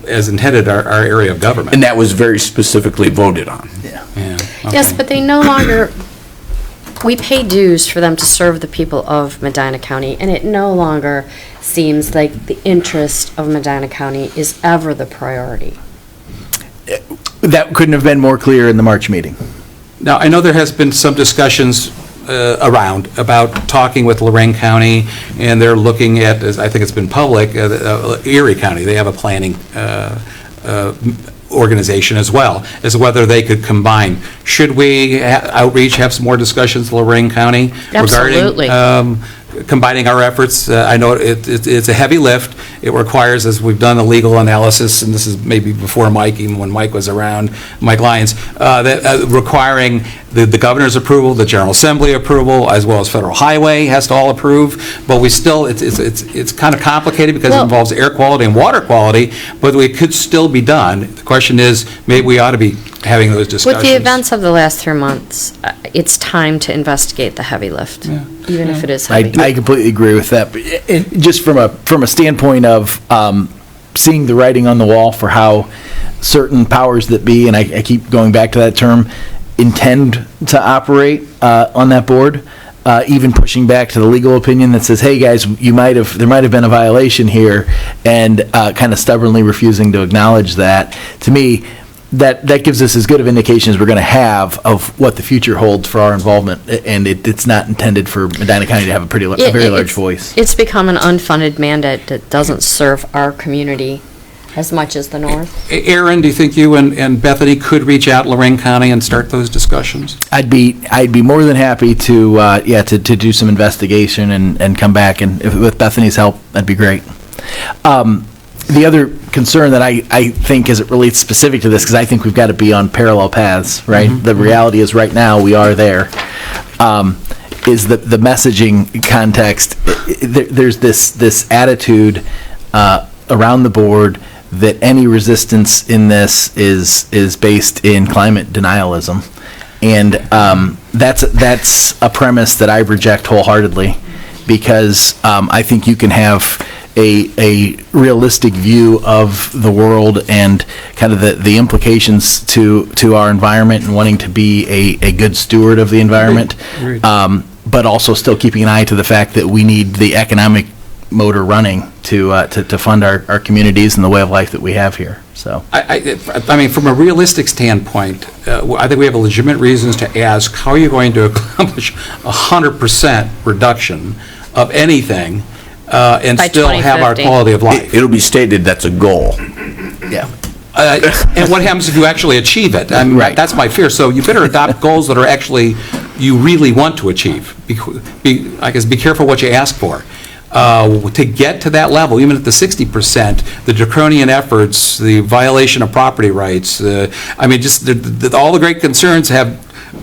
S3: as intended, our area of government.
S6: And that was very specifically voted on.
S3: Yeah. Okay.
S1: Yes, but they no longer, we pay dues for them to serve the people of Medina County, and it no longer seems like the interest of Medina County is ever the priority.
S4: that couldn't have been more clear in the March meeting.
S3: Now, I know there has been some discussions around about talking with Lorraine County, and they're looking at, as I think it's been public, Erie County. They have a planning organization as well, as whether they could combine. Should we outreach, have some more discussions with Lorraine County
S1: Absolutely.
S3: regarding combining our efforts? I know it's a heavy lift. It requires, as we've done the legal analysis, and this is maybe before Mike, even when Mike was around, Mike Lyons, requiring the governor's approval, the General Assembly approval, as well as Federal Highway has to all approve. But we still, it's kind of complicated because it involves air quality and water quality, but it could still be done. The question is, maybe we ought to be having those discussions.
S1: With the events of the last 3 months, it's time to investigate the heavy lift, even if it is heavy.
S4: I completely agree with that. But just from a standpoint of seeing the writing on the wall for how certain powers that be, and I keep going back to that term, intend to operate on that board, even pushing back to the legal opinion that says, hey guys, there might have been a violation here, and kind of stubbornly refusing to acknowledge that. To me, that gives us as good of indication as we're going to have of what the future holds for our involvement, and it's not intended for Medina County to have a very large voice.
S1: It's become an unfunded mandate that doesn't serve our community as much as the North.
S3: Aaron, do you think you and Bethany could reach out Lorraine County and start those discussions?
S4: I'd be more than happy to do some investigation and come back, and with Bethany's help, that'd be great. The other concern that I think as it relates specific to this, because I think we've got to be on parallel paths, right? The reality is right now we are there. Is the messaging context. There's this attitude around the board that any resistance in this is based in climate denialism. And that's a premise that I reject wholeheartedly, because I think you can have a realistic view of the world and kind of the implications to our environment and wanting to be a good steward of the environment, but also still keeping an eye to the fact that we need the economic motor running to fund our communities and the way of life that we have here. So
S3: I mean, from a realistic standpoint, I think we have legitimate reasons to ask, how are you going to accomplish 100% reduction of anything and
S1: By
S3: still have our
S1: 2050.
S3: quality of life?
S6: It'll be stated that's a goal.
S4: yeah.
S3: And what happens if you actually achieve it? I mean,
S4: Right.
S3: that's my fear. So you better adopt goals that are actually, you really want to achieve. Be careful what you ask for. To get to that level, even at the 60%, the draconian efforts, the violation of property rights, I mean, just all the great concerns have,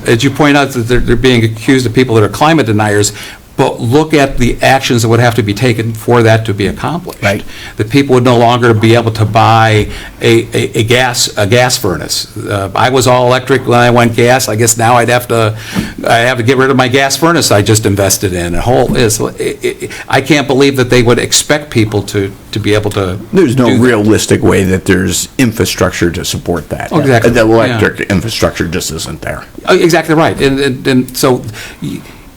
S3: as you point out, that they're being accused of people that are climate deniers, but look at the actions that would have to be taken for that to be accomplished.
S4: Right.
S3: That people would no longer be able to buy a gas furnace. I was all electric when I went gas. I guess now I have to get rid of my gas furnace I just invested in. I can't believe that they would expect people to be able to.
S6: There's no
S3: do that.
S6: realistic way that there's infrastructure to support that.
S3: Oh, exactly.
S6: The electric infrastructure just isn't there.
S3: Exactly right. And so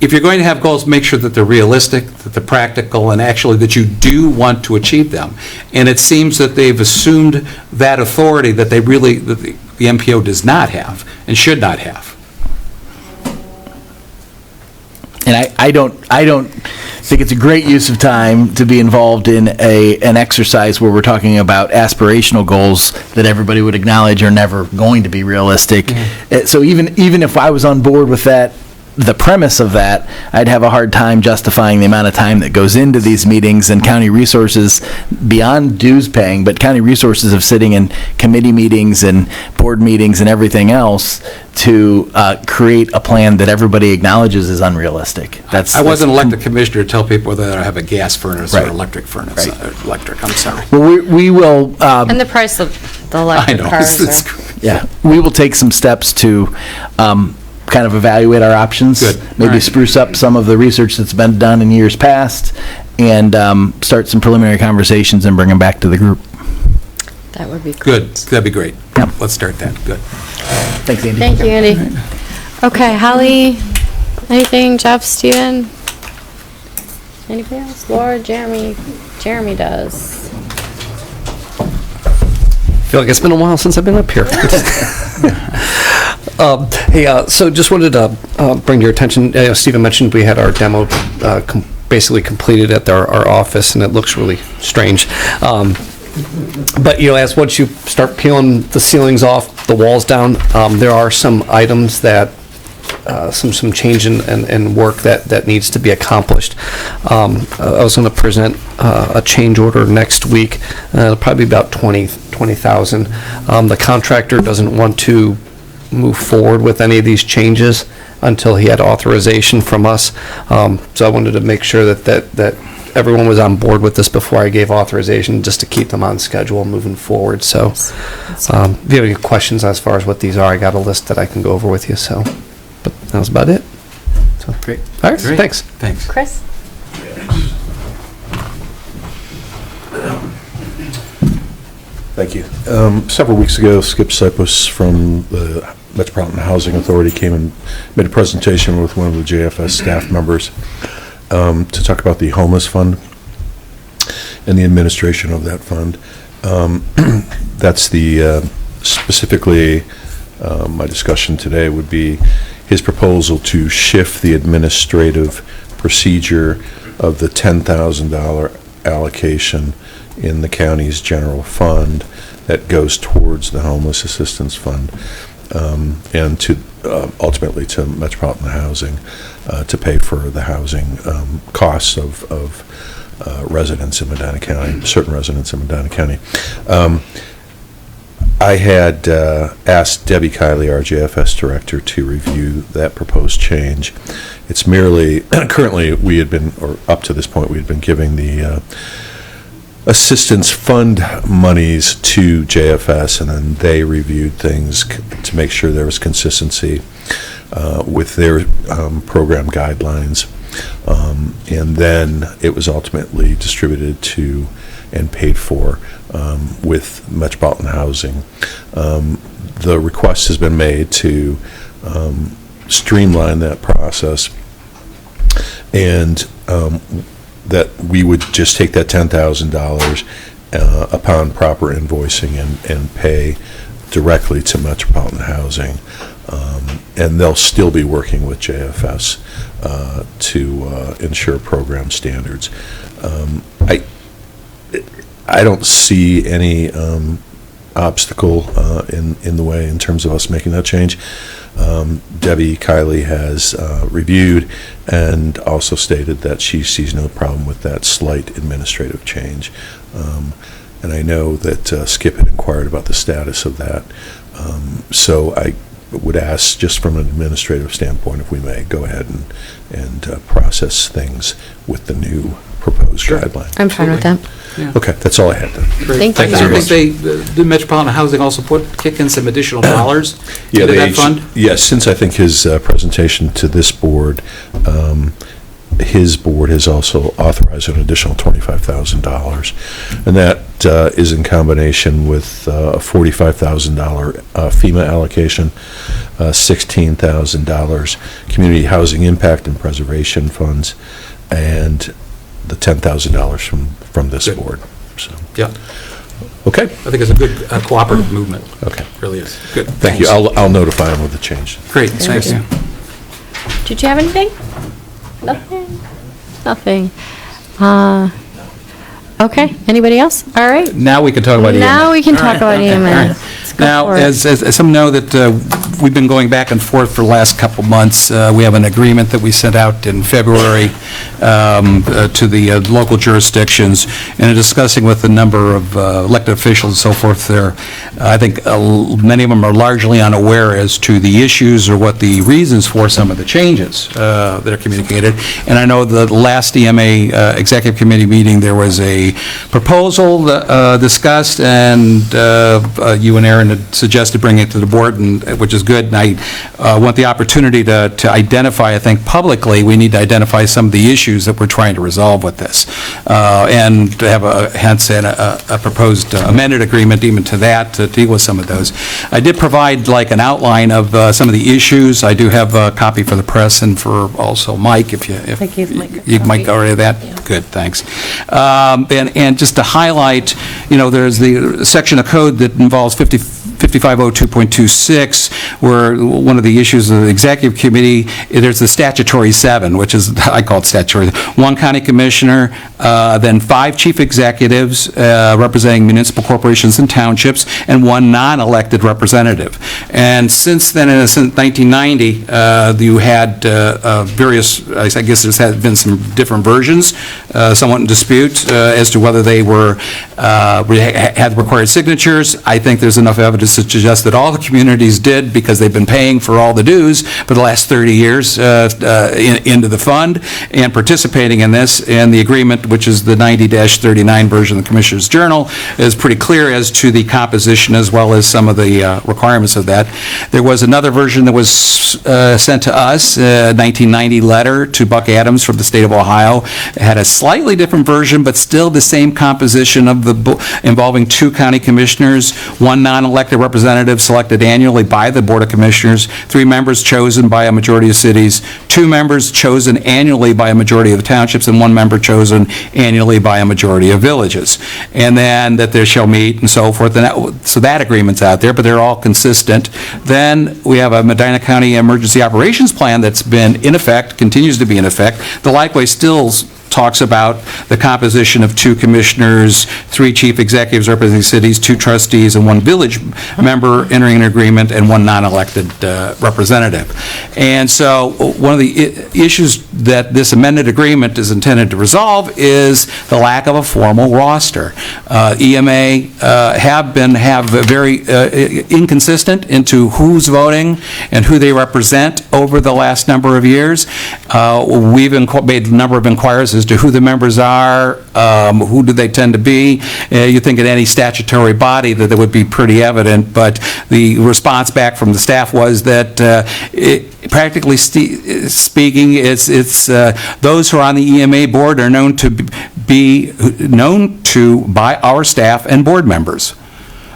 S3: if you're going to have goals, make sure that they're realistic, that they're practical, and actually that you do want to achieve them. And it seems that they've assumed that authority that that the MPO does not have and should not have.
S4: And I don't think it's a great use of time to be involved in an exercise where we're talking about aspirational goals that everybody would acknowledge are never going to be realistic. So even if I was on board with that, the premise of that, I'd have a hard time justifying the amount of time that goes into these meetings and county resources beyond dues paying, but county resources of sitting in committee meetings and board meetings and everything else to create a plan that everybody acknowledges is unrealistic.
S3: I wasn't elected commissioner to tell people whether I have a gas furnace or
S4: Right.
S3: electric furnace.
S4: Right.
S3: Electric, I'm sorry.
S4: Well, we will.
S1: And the price of the
S3: I
S1: electric
S3: know.
S1: cars
S4: Yeah, we will take some steps to kind of evaluate our options.
S3: Good.
S4: Maybe
S3: All right.
S4: spruce up some of the research that's been done in years past, and start some preliminary conversations and bring them back to the group.
S1: That would be
S3: Good, that'd be great.
S4: Yep.
S3: Let's start that, good.
S4: Thanks, Andy.
S1: Thank you, Andy. Okay, Holly, anything? Jeff, Steven? Anybody else? Laura, Jeremy? Jeremy does.
S7: I feel like it's been a while since I've been up here. Hey, so just wanted to bring to your attention, Stephen mentioned we had our demo basically completed at our office, and it looks really strange. But, as once you start peeling the ceilings off, the walls down, there are some items that, some change in work that needs to be accomplished. I was going to present a change order next week. It'll probably be about $20,000. The contractor doesn't want to move forward with any of these changes until he had authorization from us. So I wanted to make sure that everyone was on board with this before I gave authorization, just to keep them on schedule moving forward. So if you have any questions as far as what these are, I got a list that I can go over with you. So, but that was about it. So,
S3: Great.
S7: All right,
S3: Great.
S7: thanks.
S3: Thanks.
S1: Chris?
S9: Thank you. Several weeks ago, Skip Cyprus from the Metropolitan Housing Authority came and made a presentation with one of the JFS staff members to talk about the homeless fund and the administration of that fund. That's the Specifically, my discussion today would be his proposal to shift the administrative procedure of the $10,000 allocation in the county's general fund that goes towards the homeless assistance fund, and to ultimately to Metropolitan Housing to pay for the housing costs of residents in Medina County, certain residents in Medina County. I had asked Debbie Kiley, our JFS director, to review that proposed change. It's merely, currently we had been, or up to this point, we had been giving the assistance fund monies to JFS, and then they reviewed things to make sure there was consistency with their program guidelines. And then it was ultimately distributed to and paid for with Metropolitan Housing. The request has been made to streamline that process, and that we would just take that $10,000 upon proper invoicing and pay directly to Metropolitan Housing. And they'll still be working with JFS to ensure program standards. I don't see any obstacle in the way in terms of us making that change. Debbie Kiley has reviewed and also stated that she sees no problem with that slight administrative change. And I know that Skip had inquired about the status of that. So I would ask, just from an administrative standpoint, if we may go ahead and process things with the new proposed guideline.
S1: I'm fine with that.
S9: Okay, that's all I had then.
S1: Thank you.
S3: I think the Metropolitan Housing also kick in some additional dollars into that fund?
S9: Yes, since I think his presentation to this board, his board has also authorized an additional $25,000. And that is in combination with a $45,000 FEMA allocation, $16,000 Community Housing Impact and Preservation Funds, and the $10,000 from this board. So.
S3: Yeah.
S9: Okay.
S3: I think it's a good cooperative movement.
S9: Okay.
S3: It really is. Good.
S9: Thank you. I'll notify him with the change.
S3: Great, thanks.
S1: Did you have anything? Nothing. Okay, anybody else? All right.
S3: Now we can talk about EMA.
S1: Now we can talk about EMA. Let's go
S3: Now,
S1: for it.
S3: as some know that we've been going back and forth for the last couple months. We have an agreement that we sent out in February to the local jurisdictions, and in discussing with a number of elected officials and so forth there, I think many of them are largely unaware as to the issues or what the reasons for some of the changes that are communicated. And I know the last EMA Executive Committee meeting, there was a proposal discussed, and you and Aaron had suggested bringing it to the board, which is good. And I want the opportunity to identify, I think publicly, we need to identify some of the issues that we're trying to resolve with this, and to have hence a proposed amended agreement even to that to deal with some of those. I did provide like an outline of some of the issues. I do have a copy for the press and for also Mike, if you might go over that. Yeah. Good, thanks. And just to highlight, there's the section of code that involves 5502.26, where one of the issues of the executive committee, there's the statutory 7, which is, I call it statutory, 1 county commissioner, then 5 chief executives representing municipal corporations and townships, and 1 non-elected representative. And since then, since 1990, you had various, I guess there's been some different versions, somewhat in dispute as to whether they were had required signatures. I think there's enough evidence to suggest that all the communities did, because they've been paying for all the dues for the last 30 years into the fund and participating in this. And the agreement, which is the 90-39 version of the Commissioner's Journal, is pretty clear as to the composition as well as some of the requirements of that. There was another version that was sent to us, a 1990 letter to Buck Adams from the state of Ohio. It had a slightly different version, but still the same composition of involving 2 county commissioners, 1 non-elected elected representatives selected annually by the Board of Commissioners, 3 members chosen by a majority of cities, 2 members chosen annually by a majority of the townships, and 1 member chosen annually by a majority of villages. And then that there shall meet and so forth. And so that agreement's out there, but they're all consistent. Then we have a Medina County Emergency Operations Plan that's been in effect, continues to be in effect. The likewise still talks about the composition of 2 commissioners, 3 chief executives representing cities, 2 trustees, and 1 village member entering an agreement, and 1 non-elected representative. And so one of the issues that this amended agreement is intended to resolve is the lack of a formal roster. EMA have very inconsistent into who's voting and who they represent over the last number of years. We've made a number of inquiries as to who the members are, who do they tend to be. You think in any statutory body that would be pretty evident, but the response back from the staff was that practically speaking, it's those who are on the EMA board are known to by our staff and board members.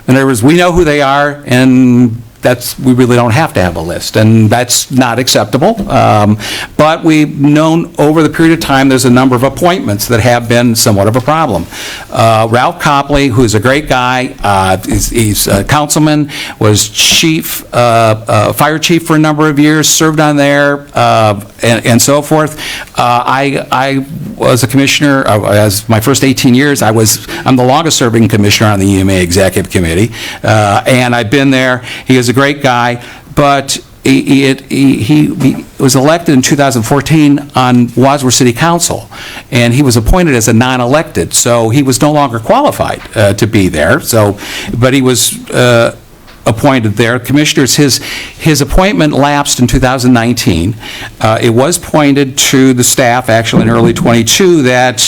S3: In other words, we know who they are, and we really don't have to have a list, and that's not acceptable. But we've known over the period of time there's a number of appointments that have been somewhat of a problem. Ralph Copley, who's a great guy, he's a councilman, was fire chief for a number of years, served on there, and so forth. I was a commissioner, as my first 18 years, I'm the longest serving commissioner on the EMA Executive Committee, and I've been there. He is a great guy, but he was elected in 2014 on Wadsworth City Council, and he was appointed as a non-elected, so he was no longer qualified to be there. But he was appointed there. Commissioners, his appointment lapsed in 2019. It was pointed to the staff, actually in early 22, that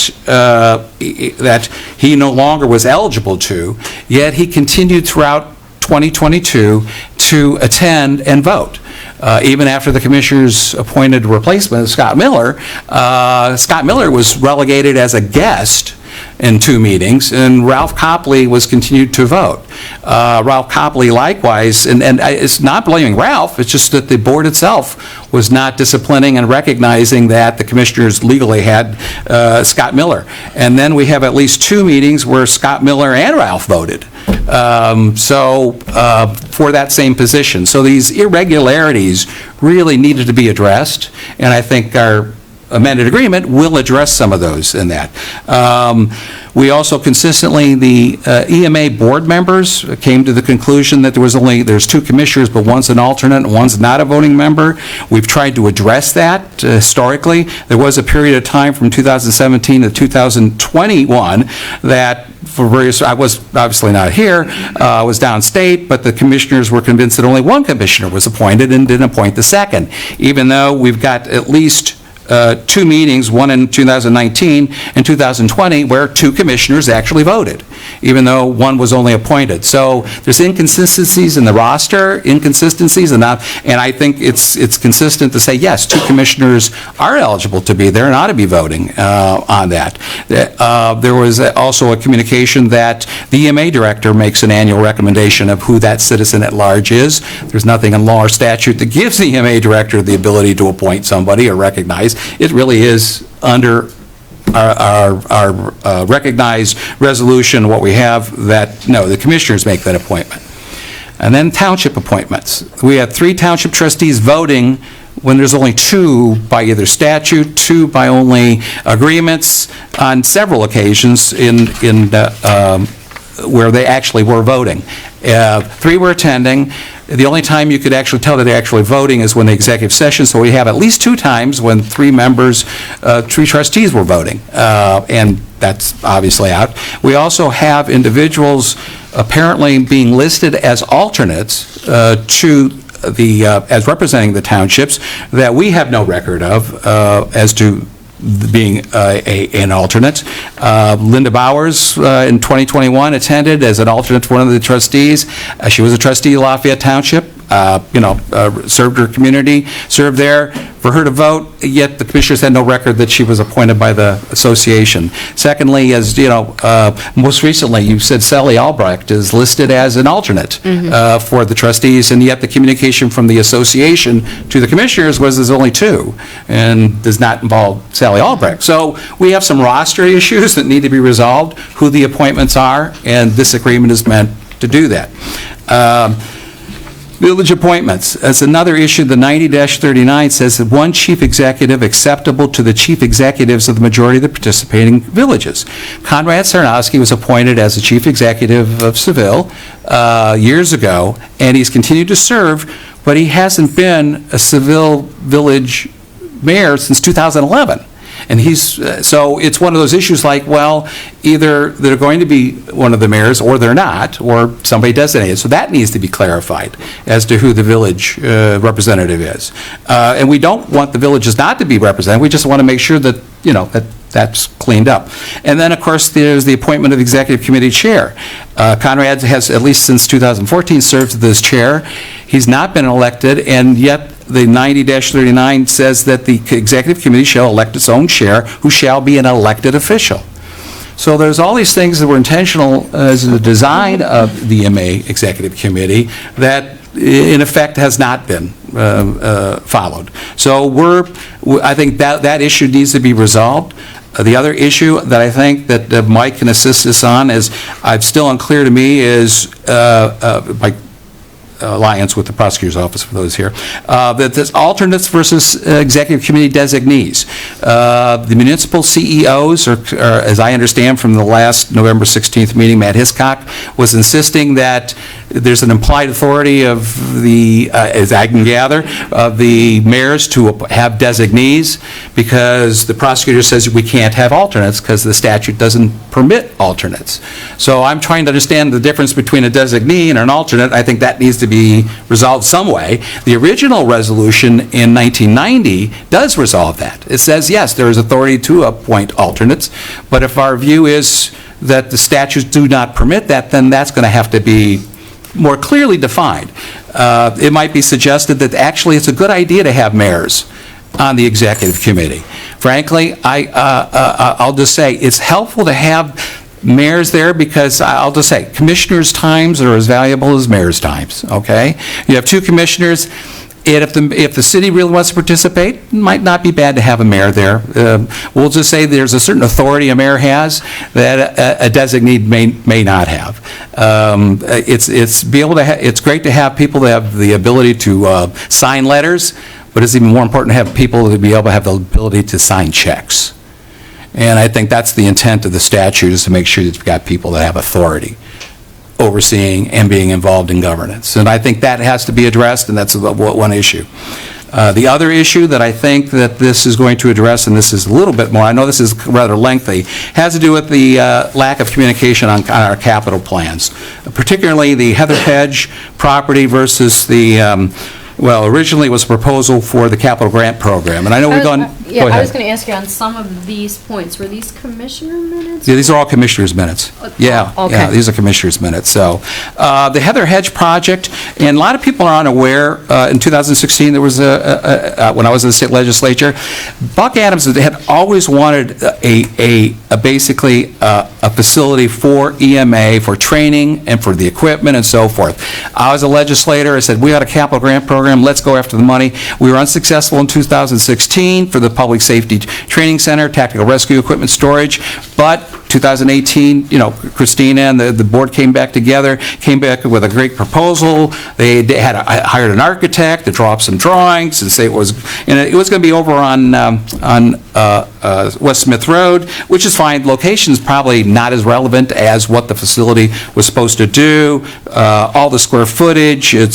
S3: he no longer was eligible to, yet he continued throughout 2022 to attend and vote. Even after the commissioners appointed replacement, Scott Miller was relegated as a guest in 2 meetings, and Ralph Copley was continued to vote. Ralph Copley likewise, and it's not blaming Ralph, it's just that the board itself was not disciplining and recognizing that the commissioners legally had Scott Miller. And then we have at least 2 meetings where Scott Miller and Ralph voted. For that same position. So these irregularities really needed to be addressed, and I think our amended agreement will address some of those in that. We also consistently, the EMA board members came to the conclusion that there's 2 commissioners, but one's an alternate and one's not a voting member. We've tried to address that historically. There was a period of time from 2017 to 2021 that for various, I was obviously not here, I was downstate, but the commissioners were convinced that only 1 commissioner was appointed and didn't appoint the second, even though we've got at least 2 meetings, one in 2019 and 2020, where 2 commissioners actually voted, even though 1 was only appointed. So there's inconsistencies in the roster, and I think it's consistent to say, yes, 2 commissioners are eligible to be there and ought to be voting on that. There was also a communication that the EMA director makes an annual recommendation of who that citizen at large is. There's nothing in law or statute that gives the EMA director the ability to appoint somebody or recognize. It really is under our recognized resolution, what we have, that, no, the commissioners make that appointment. And then township appointments. We have 3 township trustees voting when there's only 2 by either statute, 2 by only agreements, on several occasions where they actually were voting. 3 were attending. The only time you could actually tell that they're actually voting is when the executive session, so we have at least 2 times when 3 trustees were voting, and that's obviously out. We also have individuals apparently being listed as alternates as representing the townships that we have no record of as to being an alternate. Linda Bowers in 2021 attended as an alternate for one of the trustees. She was a trustee of Lafayette Township. served her community, served there, for her to vote, yet the commissioners had no record that she was appointed by the association. Secondly, as you know, most recently, you said Sally Albrecht is listed as an alternate for the trustees, and yet the communication from the association to the commissioners was there's only two, and does not involve Sally Albrecht. So we have some roster issues that need to be resolved, who the appointments are, and this agreement is meant to do that. Village appointments. That's another issue. The 90-39 says that one chief executive acceptable to the chief executives of the majority of the participating villages. Conrad Sarnowski was appointed as the chief executive of Seville years ago, and he's continued to serve, but he hasn't been a Seville village mayor since 2011. And so it's one of those issues like, well, either they're going to be one of the mayors or they're not, or somebody designated. So that needs to be clarified as to who the village representative is. And we don't want the villages not to be represented. We just want to make sure that, that's cleaned up. And then, of course, there's the appointment of executive committee chair. Conrad has, at least since 2014, served as chair. He's not been elected, and yet the 90-39 says that the executive committee shall elect its own chair, who shall be an elected official. So there's all these things that were intentional as the design of the EMA executive committee that, in effect, has not been followed. So I think that issue needs to be resolved. The other issue that I think that Mike can assist us on is, still unclear to me, is by alliance with the prosecutor's office for those here, that there's alternates versus executive committee designees. The municipal CEOs, or as I understand from the last November 16th meeting, Matt Hiscock was insisting that there's an implied authority of the, as I can gather, of the mayors to have designees, because the prosecutor says we can't have alternates because the statute doesn't permit alternates. So I'm trying to understand the difference between a designee and an alternate. I think that needs to be resolved some way. The original resolution in 1990 does resolve that. It says, yes, there is authority to appoint alternates, but if our view is that the statutes do not permit that, then that's going to have to be more clearly defined. It might be suggested that actually it's a good idea to have mayors on the executive committee. Frankly, I'll just say it's helpful to have mayors there, because I'll just say commissioners' times are as valuable as mayors' times, okay? You have two commissioners, and if the city really wants to participate, it might not be bad to have a mayor there. We'll just say there's a certain authority a mayor has that a designee may not have. It's great to have people that have the ability to sign letters, but it's even more important to have people to be able to have the ability to sign checks. And I think that's the intent of the statute, is to make sure that you've got people that have authority overseeing and being involved in governance. And I think that has to be addressed, and that's one issue. The other issue that I think that this is going to address, and this is a little bit more, I know this is rather lengthy, has to do with the lack of communication on our capital plans, particularly the Heather Hedge property versus the originally it was a proposal for the capital grant program, and I know we've gone.
S1: Yeah,
S3: Go ahead.
S1: I was going to ask you on some of these points, were these commissioner minutes?
S3: Yeah, these are all commissioners' minutes. Yeah,
S1: okay.
S3: yeah, these are commissioners' minutes. So, the Heather Hedge project, and a lot of people are unaware, in 2016, there was when I was in the state legislature, Buck Adams had always wanted basically a facility for EMA, for training and for the equipment and so forth. I was a legislator. I said, we got a capital grant program. Let's go after the money. We were unsuccessful in 2016 for the Public Safety Training Center, tactical rescue equipment storage, but 2018, Christina and the board came back together, came back with a great proposal. They had hired an architect to draw up some drawings and say it was going to be over on West Smith Road, which is fine. Location's probably not as relevant as what the facility was supposed to do. All the square footage, it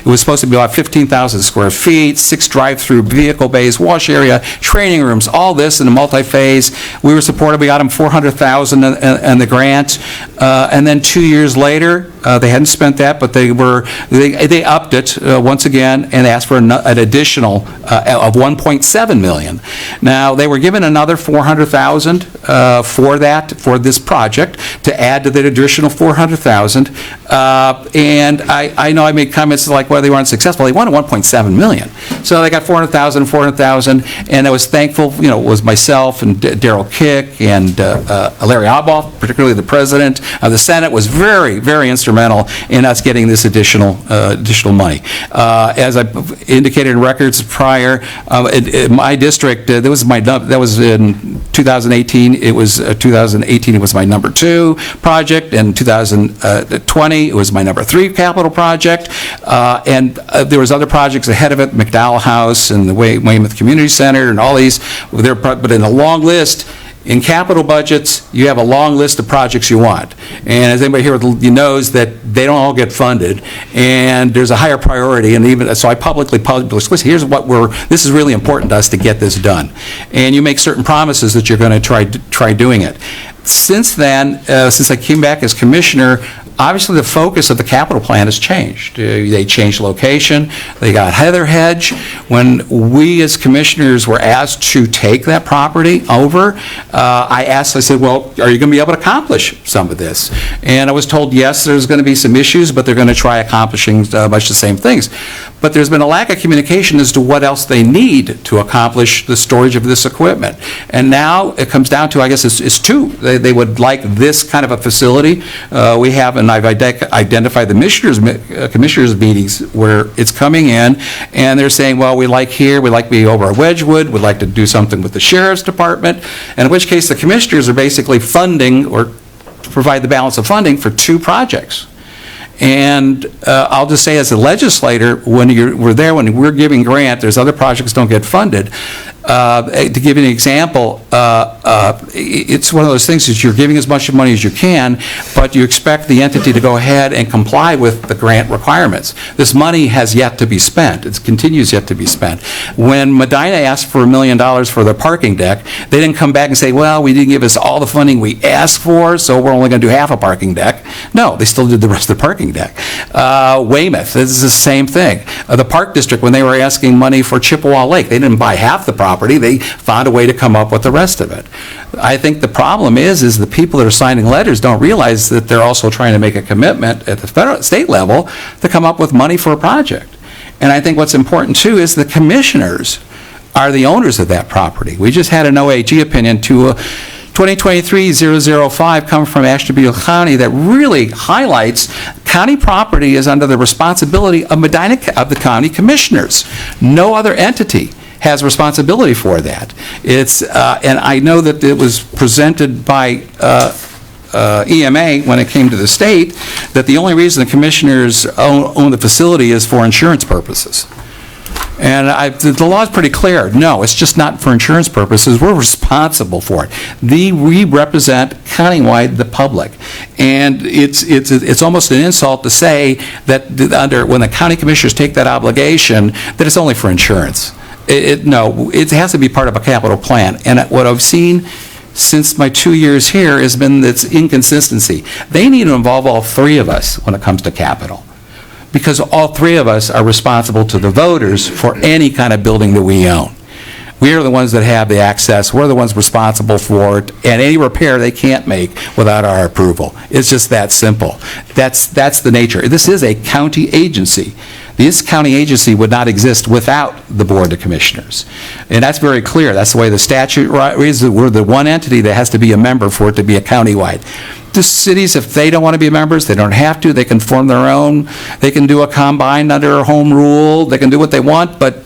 S3: was supposed to be about 15,000 square feet, 6 drive-through vehicle bays, wash area, training rooms, all this in a multi-phase. We were supported. We got them $400,000 and the grant, and then 2 years later, They hadn't spent that, but they upped it once again and asked for an additional of $1.7 million. Now, they were given another $400,000 for this project to add to the additional $400,000. And I know I made comments like, well, they weren't successful. They wanted $1.7 million. So they got $400,000, and I was thankful, it was myself and Darrell Kick and Larry Oboff, particularly the president of the Senate, was very, very instrumental in us getting this additional money. As I indicated in records prior, in my district, that was in 2018. It was 2018. It was my number 2 project. In 2020, it was my number 3 capital project. And there was other projects ahead of it, McDowell House and the Weymouth Community Center and all these. But in a long list, in capital budgets, you have a long list of projects you want. And as anybody here knows, that they don't all get funded, and there's a higher priority. And even so, I publicly listen, here's this is really important to us to get this done. And you make certain promises that you're going to try doing it. Since then, since I came back as commissioner, obviously the focus of the capital plan has changed. They changed location. They got Heather Hedge. When we as commissioners were asked to take that property over, I said, well, are you going to be able to accomplish some of this? And I was told, yes, there's going to be some issues, but they're going to try accomplishing much the same things. But there's been a lack of communication as to what else they need to accomplish the storage of this equipment. And now it comes down to, I guess, it's 2. They would like this kind of a facility. We have, and I've identified the commissioners meetings where it's coming in, and they're saying, well, we'd like to be over at Wedgewood, we'd like to do something with the sheriff's department, and in which case the commissioners are basically funding or provide the balance of funding for 2 projects. And I'll just say, as a legislator, when we're giving grant, there's other projects don't get funded. To give you an example, it's one of those things that you're giving as much money as you can, but you expect the entity to go ahead and comply with the grant requirements. This money has yet to be spent. It continues yet to be spent. When Medina asked for $1 million for the parking deck, they didn't come back and say, well, we didn't give us all the funding we asked for, so we're only going to do half a parking deck. No, they still did the rest of the parking deck. Weymouth, this is the same thing. The Park District, when they were asking money for Chippewa Lake, they didn't buy half the property. They found a way to come up with the rest of it. I think the problem is the people that are signing letters don't realize that they're also trying to make a commitment at the state level to come up with money for a project. And I think what's important, too, is the commissioners are the owners of that property. We just had an OAG opinion to 2023-005 come from Ashtabula County that really highlights county property is under the responsibility of Medina, of the county commissioners. No other entity has responsibility for that. And I know that it was presented by EMA when it came to the state, that the only reason the commissioners own the facility is for insurance purposes. And the law is pretty clear. No, it's just not for insurance purposes. We're responsible for it. We represent countywide the public. And it's almost an insult to say that when the county commissioners take that obligation, that it's only for insurance. No, it has to be part of a capital plan. And what I've seen since my 2 years here has been this inconsistency. They need to involve all 3 of us when it comes to capital, because all 3 of us are responsible to the voters for any kind of building that we own. We are the ones that have the access. We're the ones responsible for it, and any repair they can't make without our approval. It's just that simple. That's the nature. This is a county agency. This county agency would not exist without the Board of Commissioners. And that's very clear. That's the way the statute reads. We're the one entity that has to be a member for it to be a countywide. The cities, if they don't want to be members, they don't have to. They can form their own. They can do a combine under a home rule. They can do what they want, but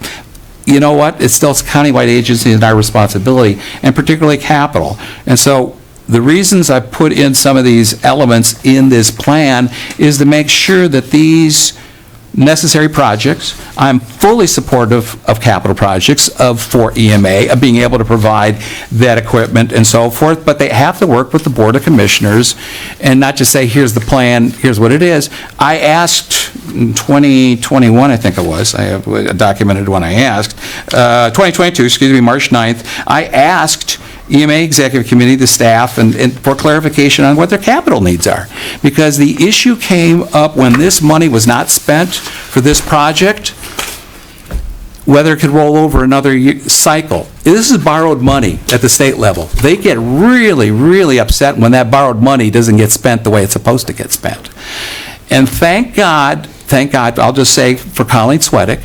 S3: you know what? It's still a countywide agency and our responsibility, and particularly capital. And so the reasons I put in some of these elements in this plan is to make sure that these necessary projects, I'm fully supportive of capital projects for EMA, of being able to provide that equipment and so forth, but they have to work with the Board of Commissioners and not just say, here's the plan, here's what it is. I asked in 2021, I think it was, I have documented when I asked, 2022, excuse me, March 9th, I asked EMA Executive Committee, the staff, and for clarification on what their capital needs are. Because the issue came up when this money was not spent for this project, whether it could roll over another cycle. This is borrowed money at the state level. They get really, really upset when that borrowed money doesn't get spent the way it's supposed to get spent. And thank God, I'll just say, for Colleen Swedick,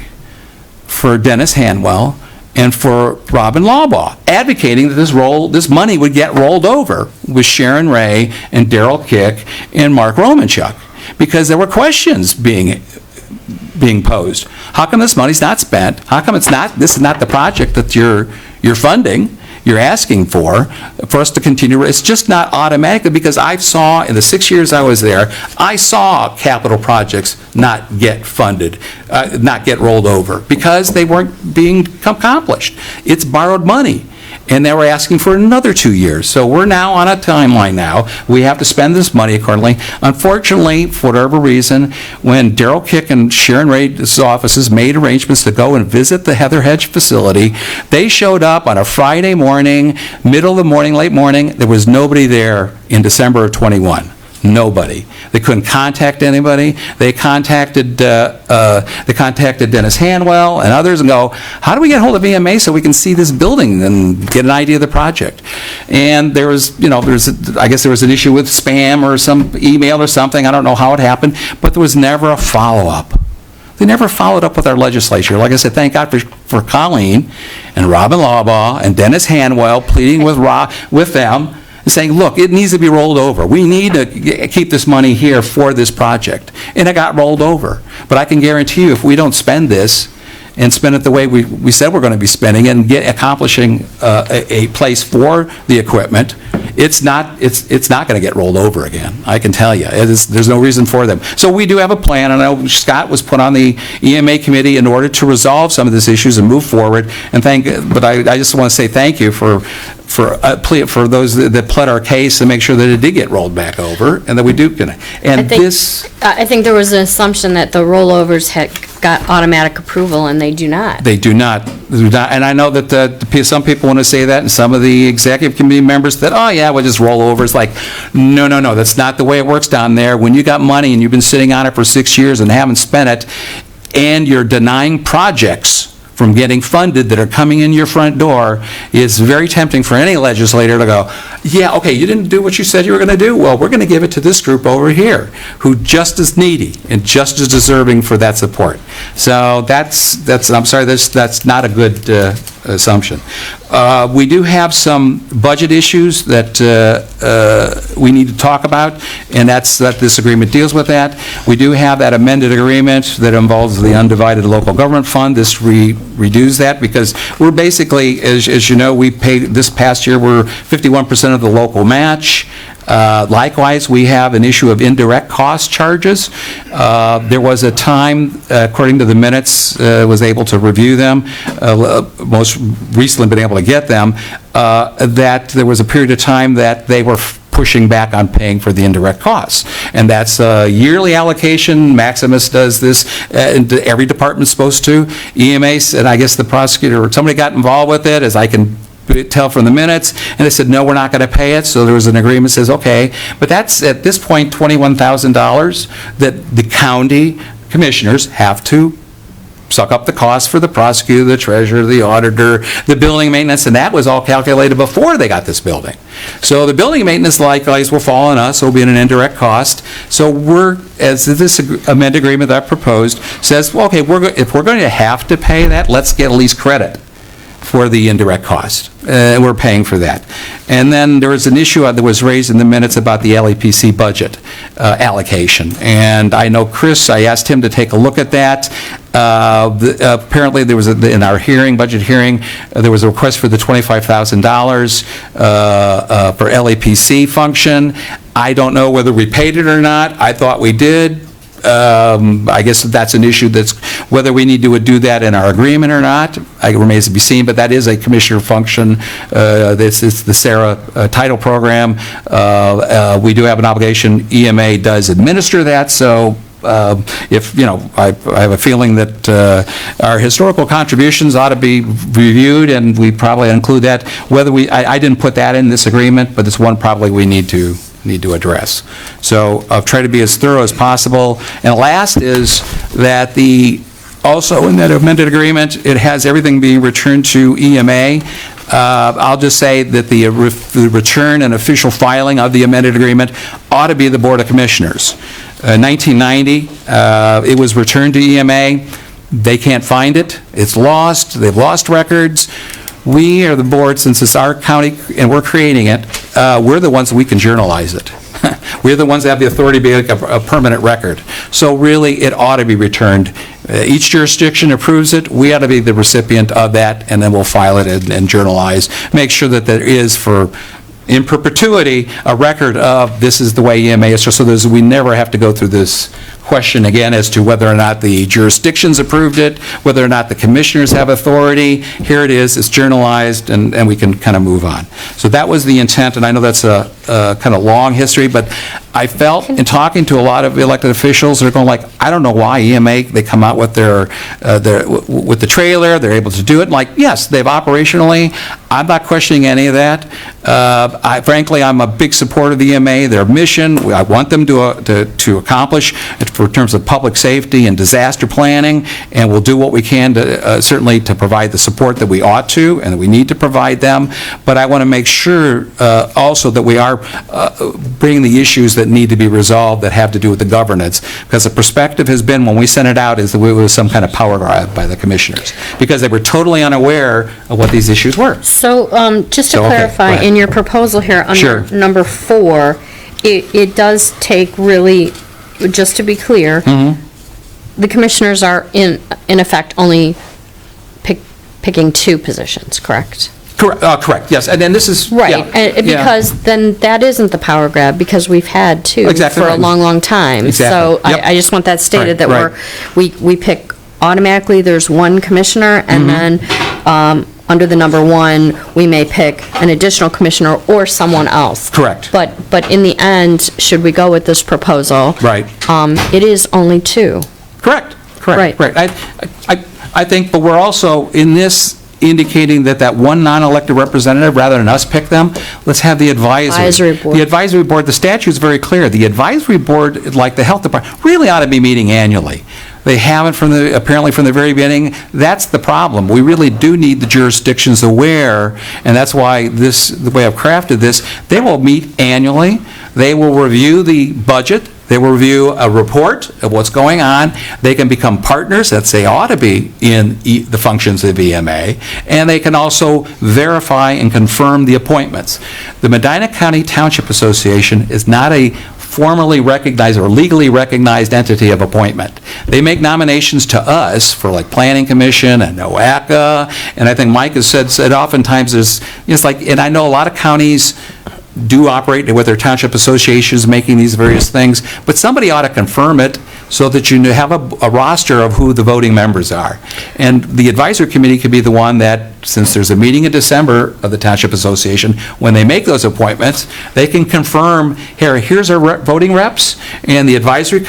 S3: for Dennis Hanwell, and for Robin Lawbaugh, advocating that this money would get rolled over with Sharon Ray and Daryl Kick and Mark Romanchuk, because there were questions being posed. How come this money's not spent? How come this is not the project that you're funding, you're asking for us to continue? It's just not automatically, because I saw, in the 6 years I was there, I saw capital projects not get funded, not get rolled over, because they weren't being accomplished. It's borrowed money. And they were asking for another 2 years. So we're now on a timeline now. We have to spend this money accordingly. Unfortunately, for whatever reason, when Daryl Kick and Sharon Ray's offices made arrangements to go and visit the Heather Hedge facility, they showed up on a Friday morning, middle of the morning, late morning. There was nobody there in December of '21. Nobody. They couldn't contact anybody. They contacted Dennis Hanwell and others and go, how do we get hold of EMA so we can see this building and get an idea of the project? And there was, I guess there was an issue with spam or some email or something. I don't know how it happened, but there was never a follow-up. They never followed up with our legislature. Like I said, thank God for Colleen and Robin Lawbaugh and Dennis Hanwell pleading with them, saying, look, it needs to be rolled over. We need to keep this money here for this project. And it got rolled over. But I can guarantee you, if we don't spend this and spend it the way we said we're going to be spending it and accomplishing a place for the equipment, it's not going to get rolled over again. I can tell you. There's no reason for them. So we do have a plan, and I know Scott was put on the EMA committee in order to resolve some of these issues and move forward. But I just want to say thank you for those that pled our case and make sure that it did get rolled back over and that we do.
S1: I think there was an assumption that the rollovers had got automatic approval, and they do not.
S3: They do not. And I know that some people want to say that, and some of the executive committee members that, oh yeah, we'll just roll over. It's like, no, that's not the way it works down there. When you got money and you've been sitting on it for 6 years and haven't spent it, and you're denying projects from getting funded that are coming in your front door, it's very tempting for any legislator to go, yeah, okay, you didn't do what you said you were going to do? Well, we're going to give it to this group over here, who just as needy and just as deserving for that support. So I'm sorry, that's not a good assumption. We do have some budget issues that we need to talk about, and that this agreement deals with that. We do have that amended agreement that involves the undivided local government fund. This reduce that, because we're basically, as you know, we paid this past year, we're 51% of the local match. Likewise, we have an issue of indirect cost charges. There was a time, according to the minutes, was able to review them, most recently been able to get them, that there was a period of time that they were pushing back on paying for the indirect costs. And that's a yearly allocation. Maximus does this, and every department's supposed to. EMA, and I guess the prosecutor or somebody got involved with it, as I can tell from the minutes, and they said, no, we're not going to pay it. So there was an agreement that says, okay, but that's at this point $21,000 that the county commissioners have to suck up the cost for the prosecutor, the treasurer, the auditor, the building maintenance, and that was all calculated before they got this building. So the building maintenance likewise will fall on us, it will be an indirect cost. So as this amended agreement that I proposed says, well, okay, if we're going to have to pay that, let's get at least credit for the indirect cost. We're paying for that. And then there was an issue that was raised in the minutes about the LEPC budget allocation. And I know Chris, I asked him to take a look at that. Apparently there was, in our budget hearing, there was a request for the $25,000 for LEPC function. I don't know whether we paid it or not. I thought we did. I guess that's an issue that's whether we need to do that in our agreement or not. It remains to be seen, but that is a commissioner function. This is the SARA title program. We do have an obligation. EMA does administer that, so if, I have a feeling that our historical contributions ought to be reviewed, and we probably include that. I didn't put that in this agreement, but it's one probably we need to address. So I'll try to be as thorough as possible. And last is that also in that amended agreement, it has everything being returned to EMA. I'll just say that the return and official filing of the amended agreement ought to be the Board of Commissioners. 1990, it was returned to EMA. They can't find it. It's lost. They've lost records. We are the board, since it's our county and we're creating it, we're the ones that we can journalize it. We're the ones that have the authority to be like a permanent record. So really, it ought to be returned. Each jurisdiction approves it. We ought to be the recipient of that, and then we'll file it and journalize. Make sure that there is, in perpetuity, a record of this is the way EMA is, so we never have to go through this question again as to whether or not the jurisdictions approved it, whether or not the commissioners have authority. Here it is, it's journalized, and we can kind of move on. So that was the intent, and I know that's a kind of long history, but I felt in talking to a lot of elected officials, they're going like, I don't know why EMA, they come out with with the trailer, they're able to do it. Like, yes, they've operationally, I'm not questioning any of that. Frankly, I'm a big supporter of the EMA, their mission. I want them to accomplish in terms of public safety and disaster planning, and we'll do what we can to certainly to provide the support that we ought to and that we need to provide them. But I want to make sure also that we are bringing the issues that need to be resolved that have to do with the governance, because the perspective has been, when we sent it out, is that it was some kind of power grab by the commissioners, because they were totally unaware of what these issues were.
S1: So, just to
S3: So, okay,
S1: clarify,
S3: go ahead.
S1: in your proposal here,
S3: Sure.
S1: under number 4, it does take really, just to be clear, the commissioners are in effect only picking 2 positions, correct?
S3: Correct, yes, and then this is...
S1: Right,
S3: yeah,
S1: and
S3: yeah.
S1: because then that isn't the power grab, because we've had 2
S3: Exactly
S1: for a
S3: right.
S1: long, long time.
S3: Exactly,
S1: So
S3: yep.
S1: I just want that stated,
S3: Right,
S1: that
S3: right.
S1: we pick automatically, there's 1 commissioner, and then under the number 1, we may pick an additional commissioner or someone else.
S3: Correct.
S1: But in the end, should we go with this proposal?
S3: Right.
S1: It is only 2.
S3: Correct.
S1: Right.
S3: I think, but we're also, in this, indicating that one non-elected representative, rather than us pick them, let's have the
S1: Advisory board.
S3: The advisory board, the statute's very clear. The advisory board, like the health department, really ought to be meeting annually. They haven't apparently from the very beginning. That's the problem. We really do need the jurisdictions aware, and that's why the way I've crafted this, they will meet annually. They will review the budget. They will review a report of what's going on. They can become partners, that they ought to be in the functions of EMA, and they can also verify and confirm the appointments. The Medina County Township Association is not a formally recognized or legally recognized entity of appointment. They make nominations to us for like Planning Commission and NOACA, and I think Mike has said oftentimes it's like, and I know a lot of counties do operate with their township associations making these various things, but somebody ought to confirm it so that you have a roster of who the voting members are. And the advisory committee could be the one that, since there's a meeting in December of the Township Association, when they make those appointments, they can confirm, here's our voting reps, and the advisory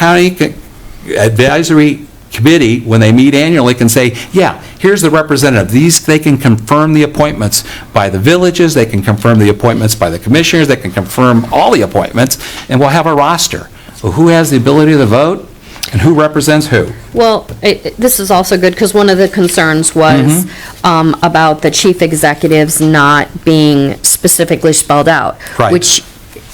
S3: committee, when they meet annually, can say, yeah, here's the representative. They can confirm the appointments by the villages, they can confirm the appointments by the commissioners, they can confirm all the appointments, and we'll have a roster. So who has the ability to vote, and who represents who?
S1: Well, this is also good, because one of the concerns was about the chief executives not being specifically spelled out.
S3: Right.
S1: Which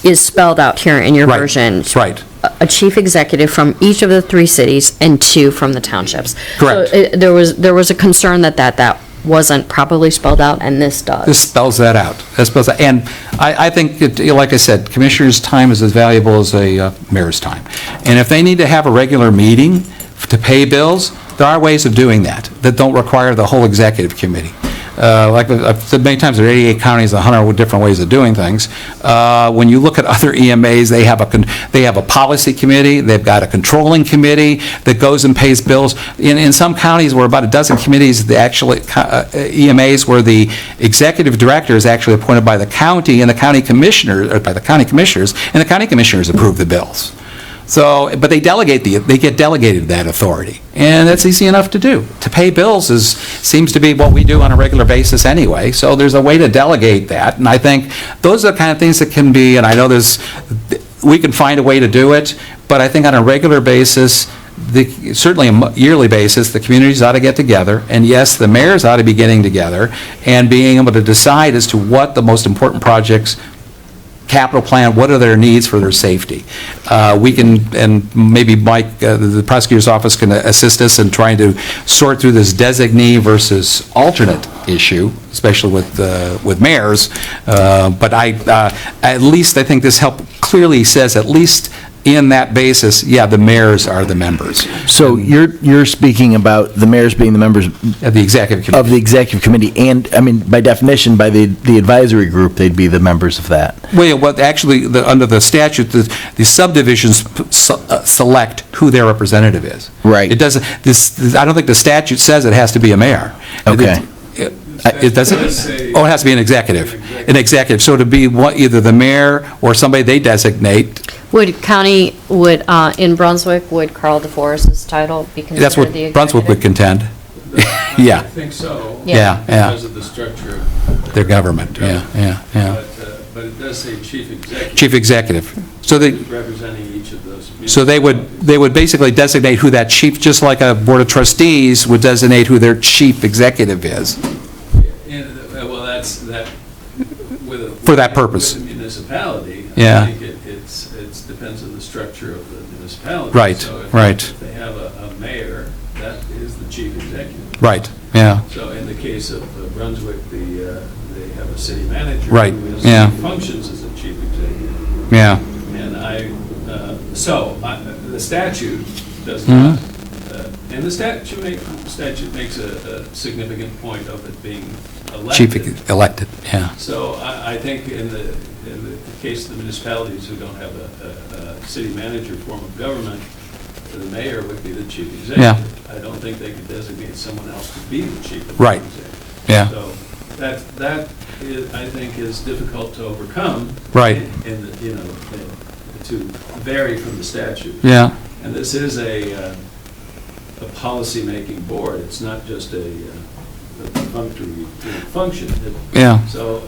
S1: is spelled out here in your
S3: Right.
S1: version.
S3: Right.
S1: A chief executive from each of the 3 cities and 2 from the townships.
S3: Correct.
S1: So there was a concern that wasn't properly spelled out, and this does.
S3: This spells that out. That spells that. And I think, like I said, commissioners' time is as valuable as a mayor's time. And if they need to have a regular meeting to pay bills, there are ways of doing that don't require the whole executive committee. Like I've said many times, there are 88 counties, 100 different ways of doing things. When you look at other EMAs, they have a policy committee, they've got a controlling committee that goes and pays bills. In some counties, where about a dozen committees, EMAs, where the executive director is actually appointed by the county and the county commissioner, or by the county commissioners, and the county commissioners approve the bills. So, but they get delegated that authority, and that's easy enough to do. To pay bills seems to be what we do on a regular basis anyway, so there's a way to delegate that, and I think those are the kind of things that can be, and I know we can find a way to do it, but I think on a regular basis, certainly a yearly basis, the communities ought to get together, and yes, the mayors ought to be getting together and being able to decide as to what the most important projects, capital plan, what are their needs for their safety. We can, and maybe Mike, the prosecutor's office can assist us in trying to sort through this designee versus alternate issue, especially with mayors. But at least I think this clearly says, at least in that basis, yeah, the mayors are the members.
S4: So you're speaking about the mayors being the members
S3: Of the executive committee.
S4: of the executive committee, and, I mean, by definition, by the advisory group, they'd be the members of that.
S3: Well, actually, under the statute, the subdivisions select who their representative is.
S4: Right.
S3: It doesn't, I don't think the statute says it has to be a mayor.
S4: Okay.
S3: It doesn't? Oh, it has to be an executive. An executive. So to be either the mayor or somebody they designate.
S1: In Brunswick, would Carl DeForest's title be considered the
S3: That's what
S1: executive?
S3: Brunswick would contend. Yeah.
S2: I think so.
S1: Yeah.
S2: Because of the structure of
S3: Their government, yeah.
S2: But it does say chief executive.
S3: Chief executive. So
S2: Representing each of those.
S3: So they would basically designate who that chief, just like a board of trustees would designate who their chief executive is.
S2: Well, that's that.
S3: For that purpose.
S2: With a municipality.
S3: Yeah.
S2: I think it depends on the structure of the municipality.
S3: Right,
S2: So if
S3: right.
S2: they have a mayor, that is the chief executive.
S3: Right, yeah.
S2: So in the case of Brunswick, they have a city manager.
S3: Right,
S2: Who
S3: yeah.
S2: functions as a chief executive.
S3: Yeah.
S2: And the statute does not, and the statute makes a significant point of it being elected.
S3: Chief elected, yeah.
S2: So I think in the case of the municipalities who don't have a city manager form of government, the mayor would be the chief executive.
S3: Yeah.
S2: I don't think they could designate someone else to be the chief executive.
S3: Right. Yeah.
S2: So that is, I think, is difficult to overcome.
S3: Right.
S2: To vary from the statute.
S3: Yeah.
S2: And this is a policy-making board. It's not just a perfunctory function.
S3: Yeah.
S2: So,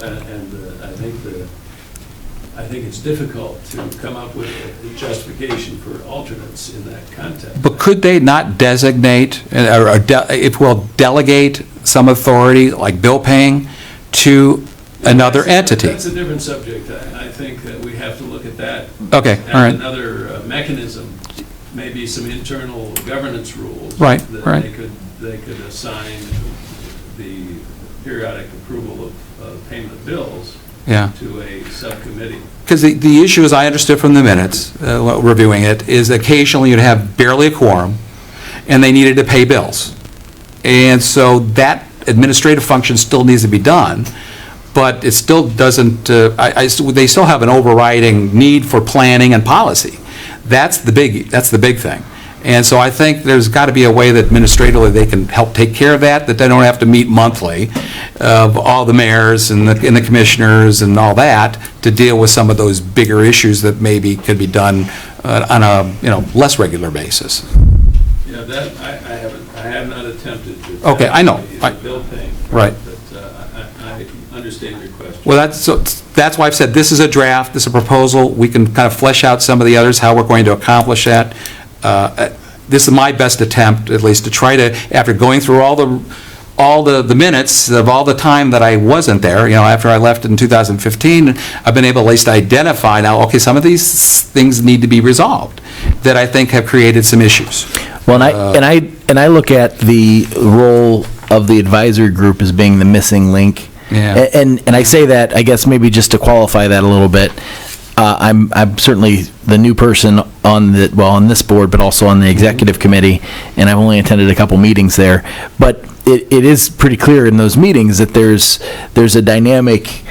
S2: I think it's difficult to come up with a justification for alternates in that context.
S3: But could they not designate, delegate some authority, like bill paying, to another entity?
S2: That's a different subject. I think that we have to look at that.
S3: Okay, all right.
S2: As another mechanism, maybe some internal governance rules.
S3: Right,
S2: that
S3: right.
S2: They could assign the periodic approval of payment of bills
S3: Yeah.
S2: to a subcommittee.
S3: Because the issue, as I understood from the minutes, reviewing it, is occasionally you'd have barely a quorum, and they needed to pay bills. And so that administrative function still needs to be done, but it still doesn't, they still have an overriding need for planning and policy. That's the big thing. And so I think there's got to be a way that administratively they can help take care of that they don't have to meet monthly, of all the mayors and the commissioners and all that, to deal with some of those bigger issues that maybe could be done on a less regular basis.
S2: Yeah, that, I have not attempted to.
S3: Okay, I know.
S2: Bill paying.
S3: Right.
S2: But I understand your question.
S3: Well, that's why I've said this is a draft, this is a proposal. We can kind of flesh out some of the others, how we're going to accomplish that. This is my best attempt, at least, to try to, after going through all the minutes of all the time that I wasn't there, after I left in 2015, I've been able to at least identify now, okay, some of these things need to be resolved that I think have created some issues.
S4: Well, and I look at the role of the advisory group as being the missing link.
S3: Yeah.
S4: And I say that, I guess, maybe just to qualify that a little bit. I'm certainly the new person on this board, but also on the executive committee, and I've only attended a couple meetings there. But it is pretty clear in those meetings that there's a dynamic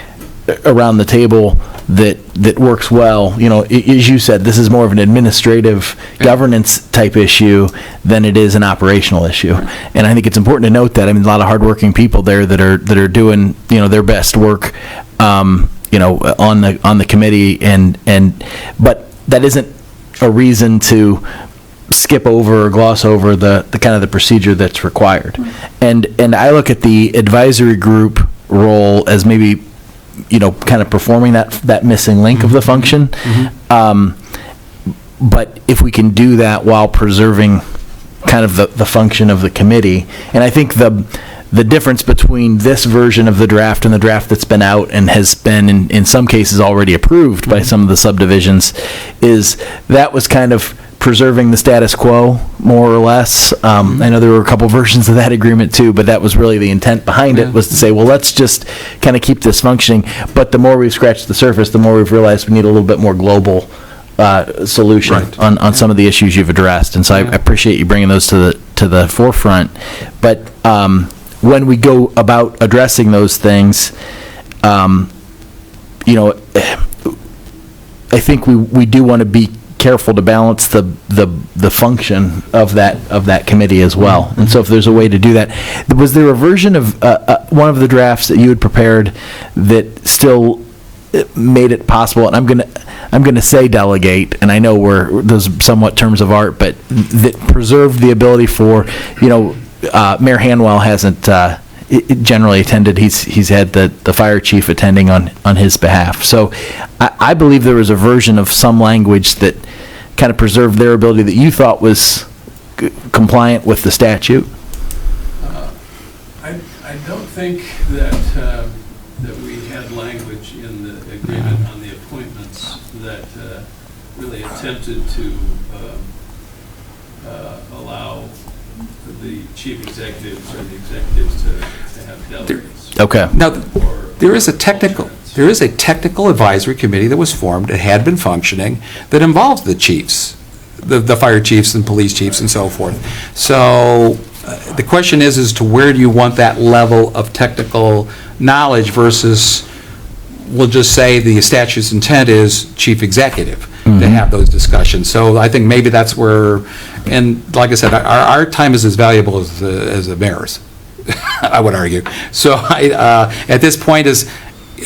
S4: around the table that works well. As you said, this is more of an administrative governance type issue than it is an operational issue. And I think it's important to note that. I mean, a lot of hardworking people there that are doing their best work. On the committee, but that isn't a reason to skip over or gloss over the kind of the procedure that's required. And I look at the advisory group role as maybe, kind of performing that missing link of the function. But if we can do that while preserving kind of the function of the committee, and I think the difference between this version of the draft and the draft that's been out and has been in some cases already approved by some of the subdivisions is that was kind of preserving the status quo, more or less. I know there were a couple versions of that agreement too, but that was really the intent behind it, was to say, well, let's just kind of keep this functioning. But the more we've scratched the surface, the more we've realized we need a little bit more global solution on some of the issues you've addressed. And so I appreciate you bringing those to the forefront. But when we go about addressing those things, I think we do want to be careful to balance the function of that committee as well. And so if there's a way to do that, was there a version of one of the drafts that you had prepared that still made it possible? And I'm gonna say delegate, and I know those somewhat terms of art, but that preserved the ability for, Mayor Hanwell hasn't generally attended. He's had the fire chief attending on his behalf. So I believe there was a version of some language that kind of preserved their ability that you thought was compliant with the statute.
S3: I don't think that we had language in the agreement on the appointments that really attempted to allow the chief executives or the executives to have delegates.
S4: Okay.
S3: Now, there is a technical advisory committee that was formed, it had been functioning, that involves the chiefs, the fire chiefs and police chiefs and so forth. So the question is as to where do you want that level of technical knowledge versus, we'll just say the statute's intent is chief executive to have those discussions. So I think maybe that's where, and like I said, our time is as valuable as the mayor's, I would argue. So at this point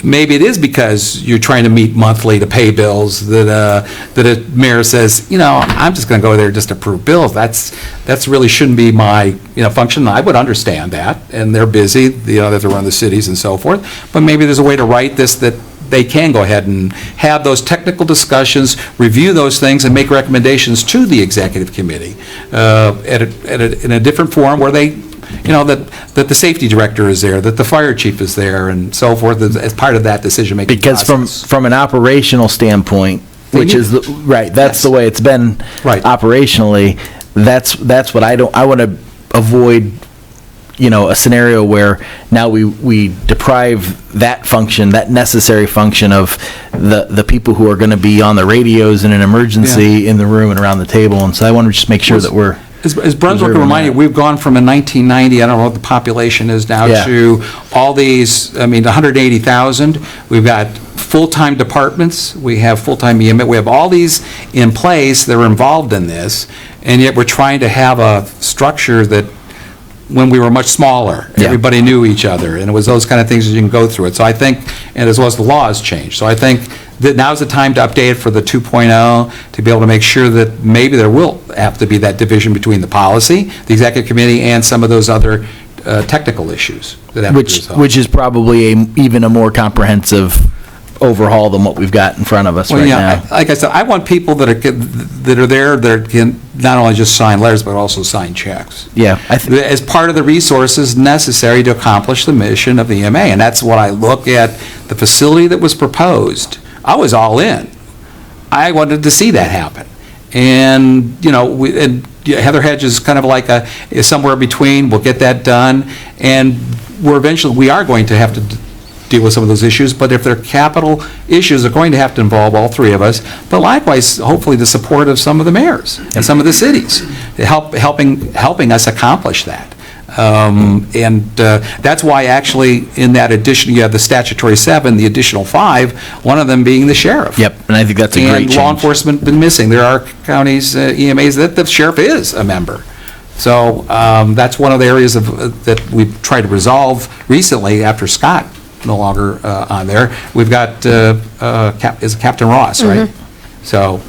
S3: maybe it is because you're trying to meet monthly to pay bills that a mayor says, I'm just going to go there just to approve bills. That's really shouldn't be my function. I would understand that, and they're busy, that they run the cities and so forth. But maybe there's a way to write this that they can go ahead and have those technical discussions, review those things, and make recommendations to the executive committee in a different forum where they. That the safety director is there, that the fire chief is there, and so forth as part of that decision-making process.
S4: Because from an operational standpoint, which is that's the way it's been operationally. That's what I want to avoid. A scenario where now we deprive that function, that necessary function of the people who are going to be on the radios in an emergency in the room and around the table. And so I want to just make sure that we're.
S3: As Brunswick reminded you, we've gone from in 1990, I don't know what the population is now, to all these, 180,000. We've got full-time departments. We have full-time EMS. We have all these in place that are involved in this, and yet we're trying to have a structure that when we were much smaller, everybody knew each other, and it was those kind of things that you can go through it. So I think, and as well as the laws changed. So I think that now's the time to update it for the 2.0 to be able to make sure that maybe there will have to be that division between the policy, the executive committee, and some of those other technical issues that have to be resolved.
S4: Which is probably even a more comprehensive overhaul than what we've got in front of us now.
S3: Like I said, I want people that are there that can not only just sign letters but also sign checks.
S4: Yeah,
S3: as part of the resources necessary to accomplish the mission of the EMA, and that's what I look at. The facility that was proposed, I was all in. I wanted to see that happen, and Heather Hedge is kind of is somewhere between. We'll get that done, and we are going to have to deal with some of those issues, but if they're capital issues, they're going to have to involve all three of us, but likewise, hopefully the support of some of the mayors and some of the cities, helping us accomplish that. That's why actually in that addition, you have the statutory 7, the additional 5, one of them being the sheriff.
S4: Yep, and I think that's a great change.
S3: And law enforcement been missing. There are counties, EMAs, that the sheriff is a member. So that's one of the areas that we've tried to resolve recently after Scott no longer on there. We've got is Captain Ross, right? So,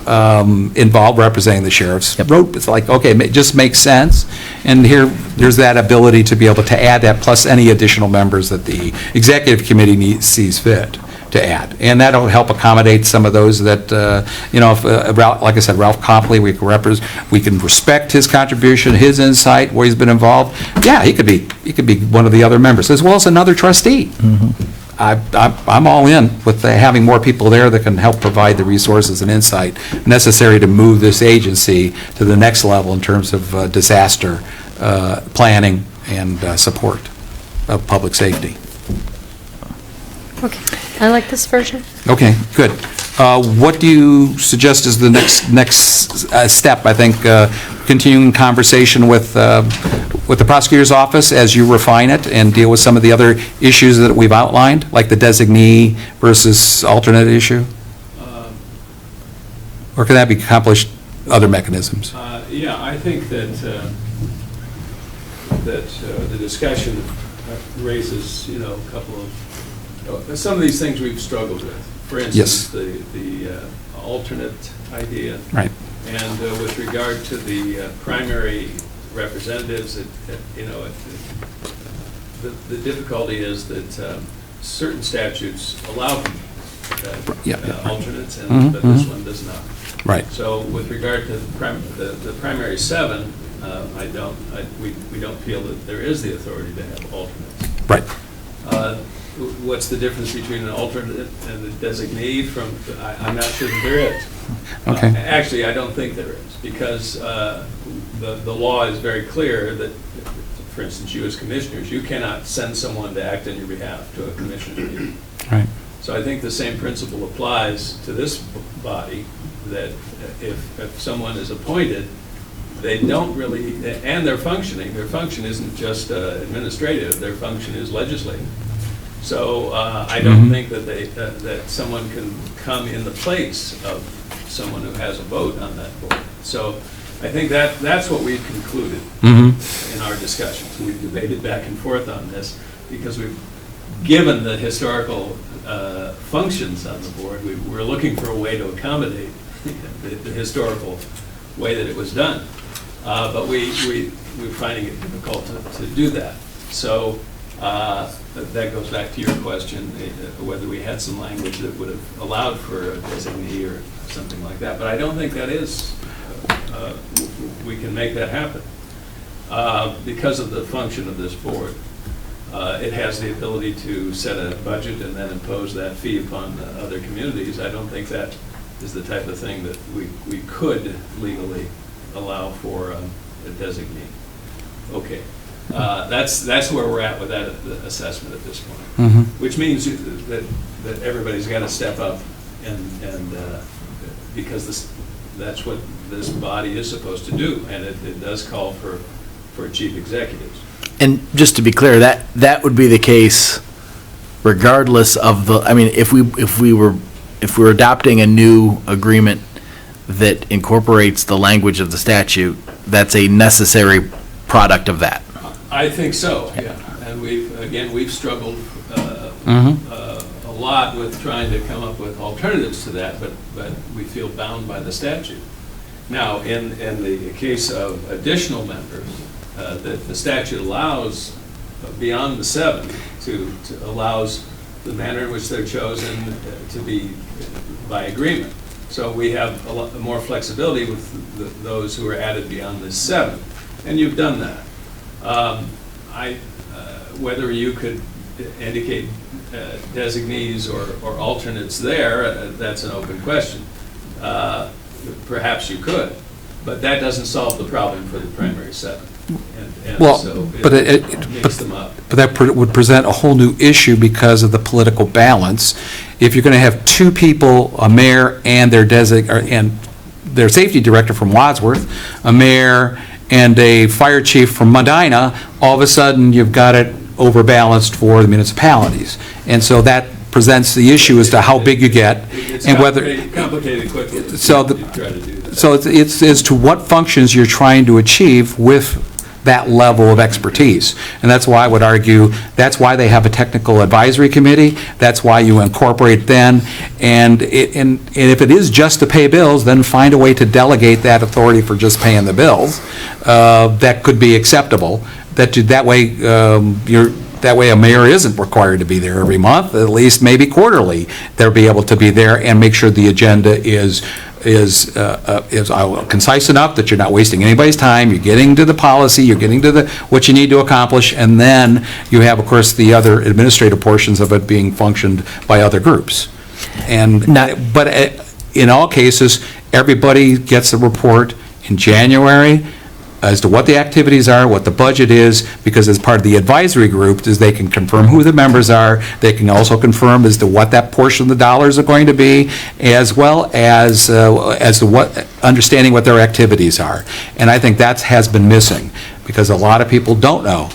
S3: involved representing the sheriff's road, it's like, okay, it just makes sense. And there's that ability to be able to add that, plus any additional members that the executive committee sees fit to add. And that'll help accommodate some of those that, if, like I said, Ralph Copley, we can respect his contribution, his insight, where he's been involved. Yeah, he could be one of the other members, as well as another trustee. I'm all in with having more people there that can help provide the resources and insight necessary to move this agency to the next level in terms of disaster planning and support of public safety.
S1: Okay, I like this version.
S3: Okay, good. What do you suggest is the next step? I think continuing conversation with the prosecutor's office as you refine it and deal with some of the other issues that we've outlined, like the designee versus alternate issue? Or can that be accomplished other mechanisms?
S2: Yeah, I think that the discussion raises, a couple of some of these things we've struggled with. For instance, the alternate idea.
S3: Right.
S2: And with regard to the primary representatives, the difficulty is that certain statutes allow alternates, but this one does not.
S3: Right.
S2: So with regard to the primary 7, we don't feel that there is the authority to have alternates.
S3: Right.
S2: What's the difference between an alternate and a designee I'm not sure that there is.
S3: Okay.
S2: Actually, I don't think there is, because the law is very clear that, for instance, you as commissioners, you cannot send someone to act on your behalf to a commissioner meeting.
S3: Right.
S2: So I think the same principle applies to this body, that if someone is appointed, they don't really, and their function isn't just administrative, their function is legislative. So I don't think that that someone can come in the place of someone who has a vote on that board. So I think that's what we've concluded in our discussions. We've debated back and forth on this because we've given the historical functions on the board. We're looking for a way to accommodate the historical way that it was done. But we're finding it difficult to do that. So that goes back to your question, whether we had some language that would have allowed for a designee or something like that. But I don't think that is, we can make that happen. Because of the function of this board, it has the ability to set a budget and then impose that fee upon other communities. I don't think that is the type of thing that we could legally allow for a designee. Okay. That's where we're at with that assessment at this point, which means that everybody's got to step up and because that's what this body is supposed to do, and it does call for chief executives.
S4: And just to be clear, that would be the case regardless of if we were adopting a new agreement that incorporates the language of the statute, that's a necessary product of that.
S2: I think so, yeah. And we've struggled a lot with trying to come up with alternatives to that, but we feel bound by the statute. Now, in the case of additional members, the statute allows, beyond the 7, allows the manner in which they're chosen to be by agreement. So we have a lot more flexibility with those who are added beyond the 7, and you've done that. Whether you could indicate designees or alternates there, that's an open question. Perhaps you could, but that doesn't solve the problem for the primary 7.
S3: Well,
S2: so
S3: but
S2: mix them up.
S3: But that would present a whole new issue because of the political balance. If you're going to have 2 people, a mayor and their safety director from Wadsworth, a mayor and a fire chief from Medina, all of a sudden you've got it overbalanced for the municipalities. And so that presents the issue as to how big you get and whether.
S2: Complicated quickly.
S3: So it's as to what functions you're trying to achieve with that level of expertise. And that's why I would argue, that's why they have a technical advisory committee, that's why you incorporate then, and if it is just to pay bills, then find a way to delegate that authority for just paying the bills. That could be acceptable. That way a mayor isn't required to be there every month, at least maybe quarterly. They'll be able to be there and make sure the agenda is concise enough that you're not wasting anybody's time, you're getting to the policy, you're getting to what you need to accomplish, and then you have, of course, the other administrative portions of it being functioned by other groups. But in all cases, everybody gets a report in January as to what the activities are, what the budget is, because as part of the advisory group, is they can confirm who the members are, they can also confirm as to what that portion of the dollars are going to be, as well as to what, understanding what their activities are. And I think that has been missing, because a lot of people don't know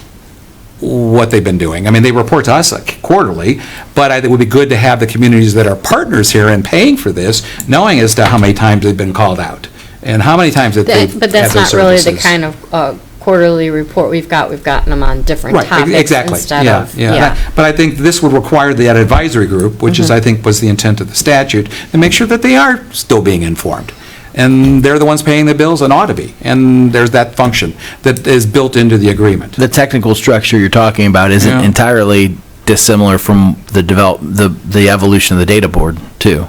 S3: what they've been doing. I mean, they report to us quarterly, but I think it would be good to have the communities that are partners here and paying for this, knowing as to how many times they've been called out. And how many times that they've
S1: But that's
S3: had their
S1: not really the
S3: services.
S1: kind of quarterly report we've gotten them on different
S3: Right,
S1: topics
S3: exactly.
S1: instead
S3: Yeah,
S1: of,
S3: yeah. But I think this would require that advisory group, which is, I think, was the intent of the statute, to make sure that they are still being informed. And they're the ones paying the bills and ought to be. And there's that function that is built into the agreement.
S4: The technical structure you're talking about isn't
S3: Yeah.
S4: entirely dissimilar from the evolution of the data board too,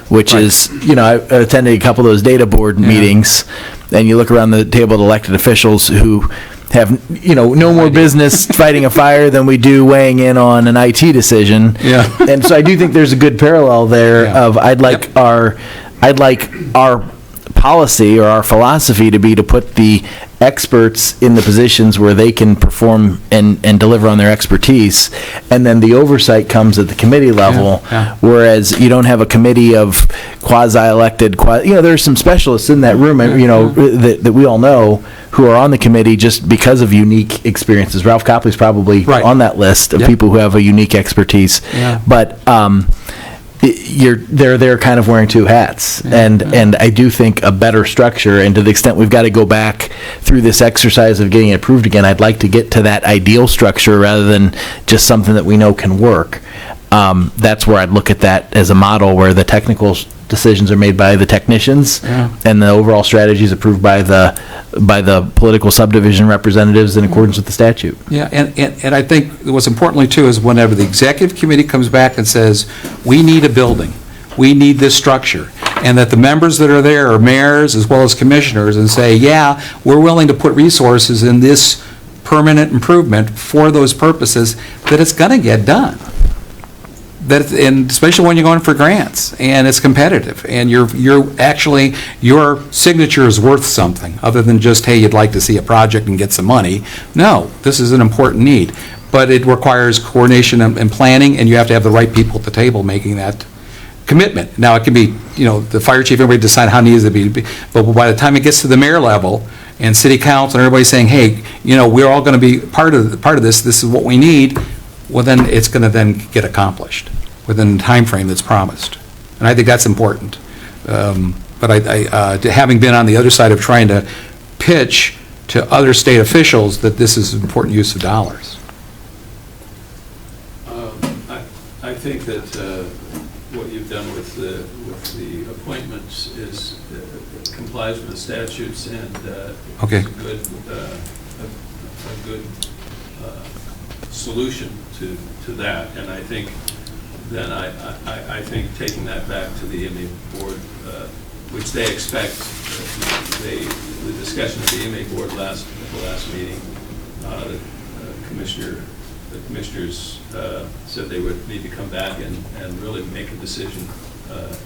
S4: which
S3: Right.
S4: is, I attended a couple of those data board meetings, and you look around the table of elected officials who have, no more business fighting a fire than we do weighing in on an IT decision.
S3: Yeah.
S4: And so I do think there's a good parallel there
S3: Yeah.
S4: of I'd like our policy or our philosophy to be to put the experts in the positions where they can perform and deliver on their expertise, and then the oversight comes at the committee level,
S3: yeah.
S4: whereas you don't have a committee of quasi-elected, there's some specialists in that room, that we all know, who are on the committee just because of unique experiences. Ralph Copley's probably
S3: Right.
S4: on that list of
S3: Yep.
S4: people who have a unique expertise.
S3: Yeah.
S4: But they're kind of wearing two hats, and I do think a better structure, and to the extent we've got to go back through this exercise of getting it approved again, I'd like to get to that ideal structure rather than just something that we know can work. That's where I'd look at that as a model where the technical decisions are made by the technicians,
S3: Yeah.
S4: and the overall strategy is approved by the political subdivision representatives in accordance with the statute.
S3: Yeah, and I think what's importantly too is whenever the executive committee comes back and says, we need a building, we need this structure, and that the members that are there are mayors as well as commissioners and say, yeah, we're willing to put resources in this permanent improvement for those purposes, that it's going to get done. And especially when you're going for grants and it's competitive and your signature is worth something other than just, hey, you'd like to see a project and get some money. No, this is an important need, but it requires coordination and planning, and you have to have the right people at the table making that commitment. Now, it can be, the fire chief, everybody decide how needs it to be, but by the time it gets to the mayor level and city council and everybody saying, hey, we're all going to be part of this is what we need, well, then it's going to then get accomplished within the time frame that's promised. And I think that's important. But having been on the other side of trying to pitch to other state officials that this is an important use of dollars.
S2: I think that what you've done with the appointments is complies with the statutes and
S3: Okay.
S2: is a good solution to that. And I think then I think taking that back to the MA board, which they expect, the discussion at the MA board at the last meeting, the commissioners said they would need to come back and really make a decision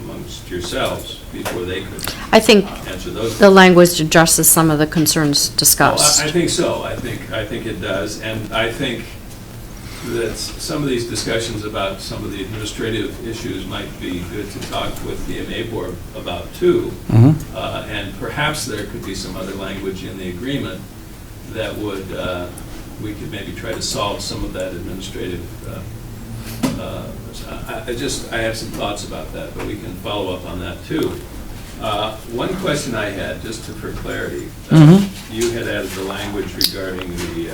S2: amongst yourselves before they could
S1: I think
S2: answer those.
S1: the language addresses some of the concerns discussed.
S2: I think so. I think it does, and I think that some of these discussions about some of the administrative issues might be good to talk with the MA board about too. And perhaps there could be some other language in the agreement that would, we could maybe try to solve some of that administrative. I have some thoughts about that, but we can follow up on that too. One question I had, just for clarity.
S12: you had added the language regarding the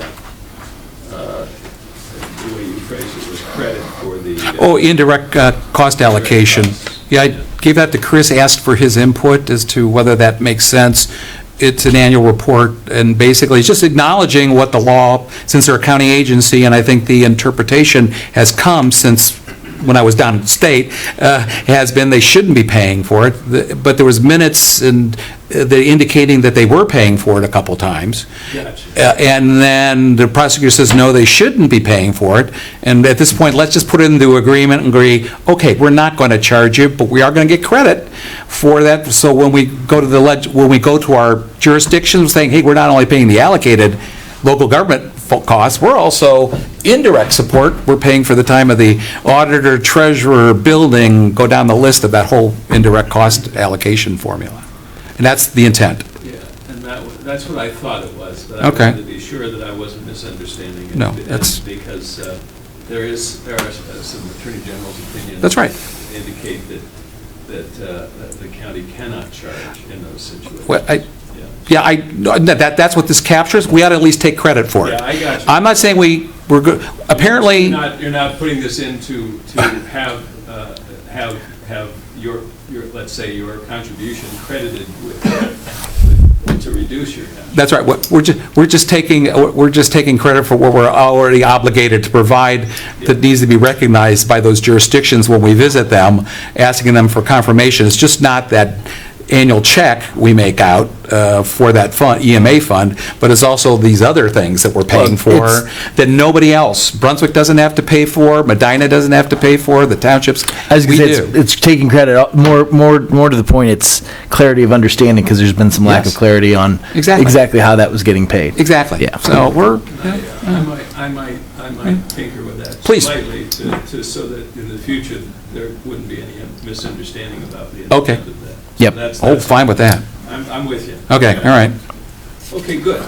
S12: way you phrased it was credit for the.
S3: Oh, indirect cost allocation. Yeah, I gave that to Chris, asked for his input as to whether that makes sense. It's an annual report, and basically it's just acknowledging what the law, since they're a county agency, and I think the interpretation has come since when I was down in the state, has been they shouldn't be paying for it. But there was minutes and indicating that they were paying for it a couple times.
S12: Gotcha.
S3: And then the prosecutor says, no, they shouldn't be paying for it. And at this point, let's just put it into agreement and agree, okay, we're not going to charge you, but we are going to get credit for that. So when we go to when we go to our jurisdictions saying, hey, we're not only paying the allocated local government costs, we're also indirect support. We're paying for the time of the auditor, treasurer, building, go down the list of that whole indirect cost allocation formula. And that's the intent.
S12: Yeah, and that's what I thought it was, but
S3: Okay.
S12: I wanted to be sure that I wasn't misunderstanding it.
S3: No, that's-
S12: Because there are some Attorney General's opinions.
S3: That's right.
S12: that indicate that the county cannot charge in those situations.
S3: Well,
S12: Yeah.
S3: that's what this captures. We ought to at least take credit for it.
S12: Yeah, I got you.
S3: I'm not saying we're good. Apparently,
S12: You're not putting this in to have your, let's say, your contribution credited to reduce your contribution.
S3: that's right. We're just taking credit for what we're already obligated to provide that needs to be recognized by those jurisdictions when we visit them, asking them for confirmation. It's just not that annual check we make out for that fund, EMA fund, but it's also these other things that we're paying for that nobody else, Brunswick doesn't have to pay for, Medina doesn't have to pay for, the townships, we do.
S4: It's taking credit, more to the point, it's clarity of understanding, because there's been some lack of
S3: Yes.
S4: clarity on
S3: Exactly.
S4: how that was getting paid.
S3: Exactly.
S4: Yeah.
S3: So we're,
S12: I might tinker with that
S3: Please.
S12: slightly so that in the future, there wouldn't be any misunderstanding about the
S3: Okay.
S12: intent of that.
S4: Yep.
S12: That's
S3: fine with that.
S12: I'm with you.
S3: Okay, all right.
S12: Okay, good.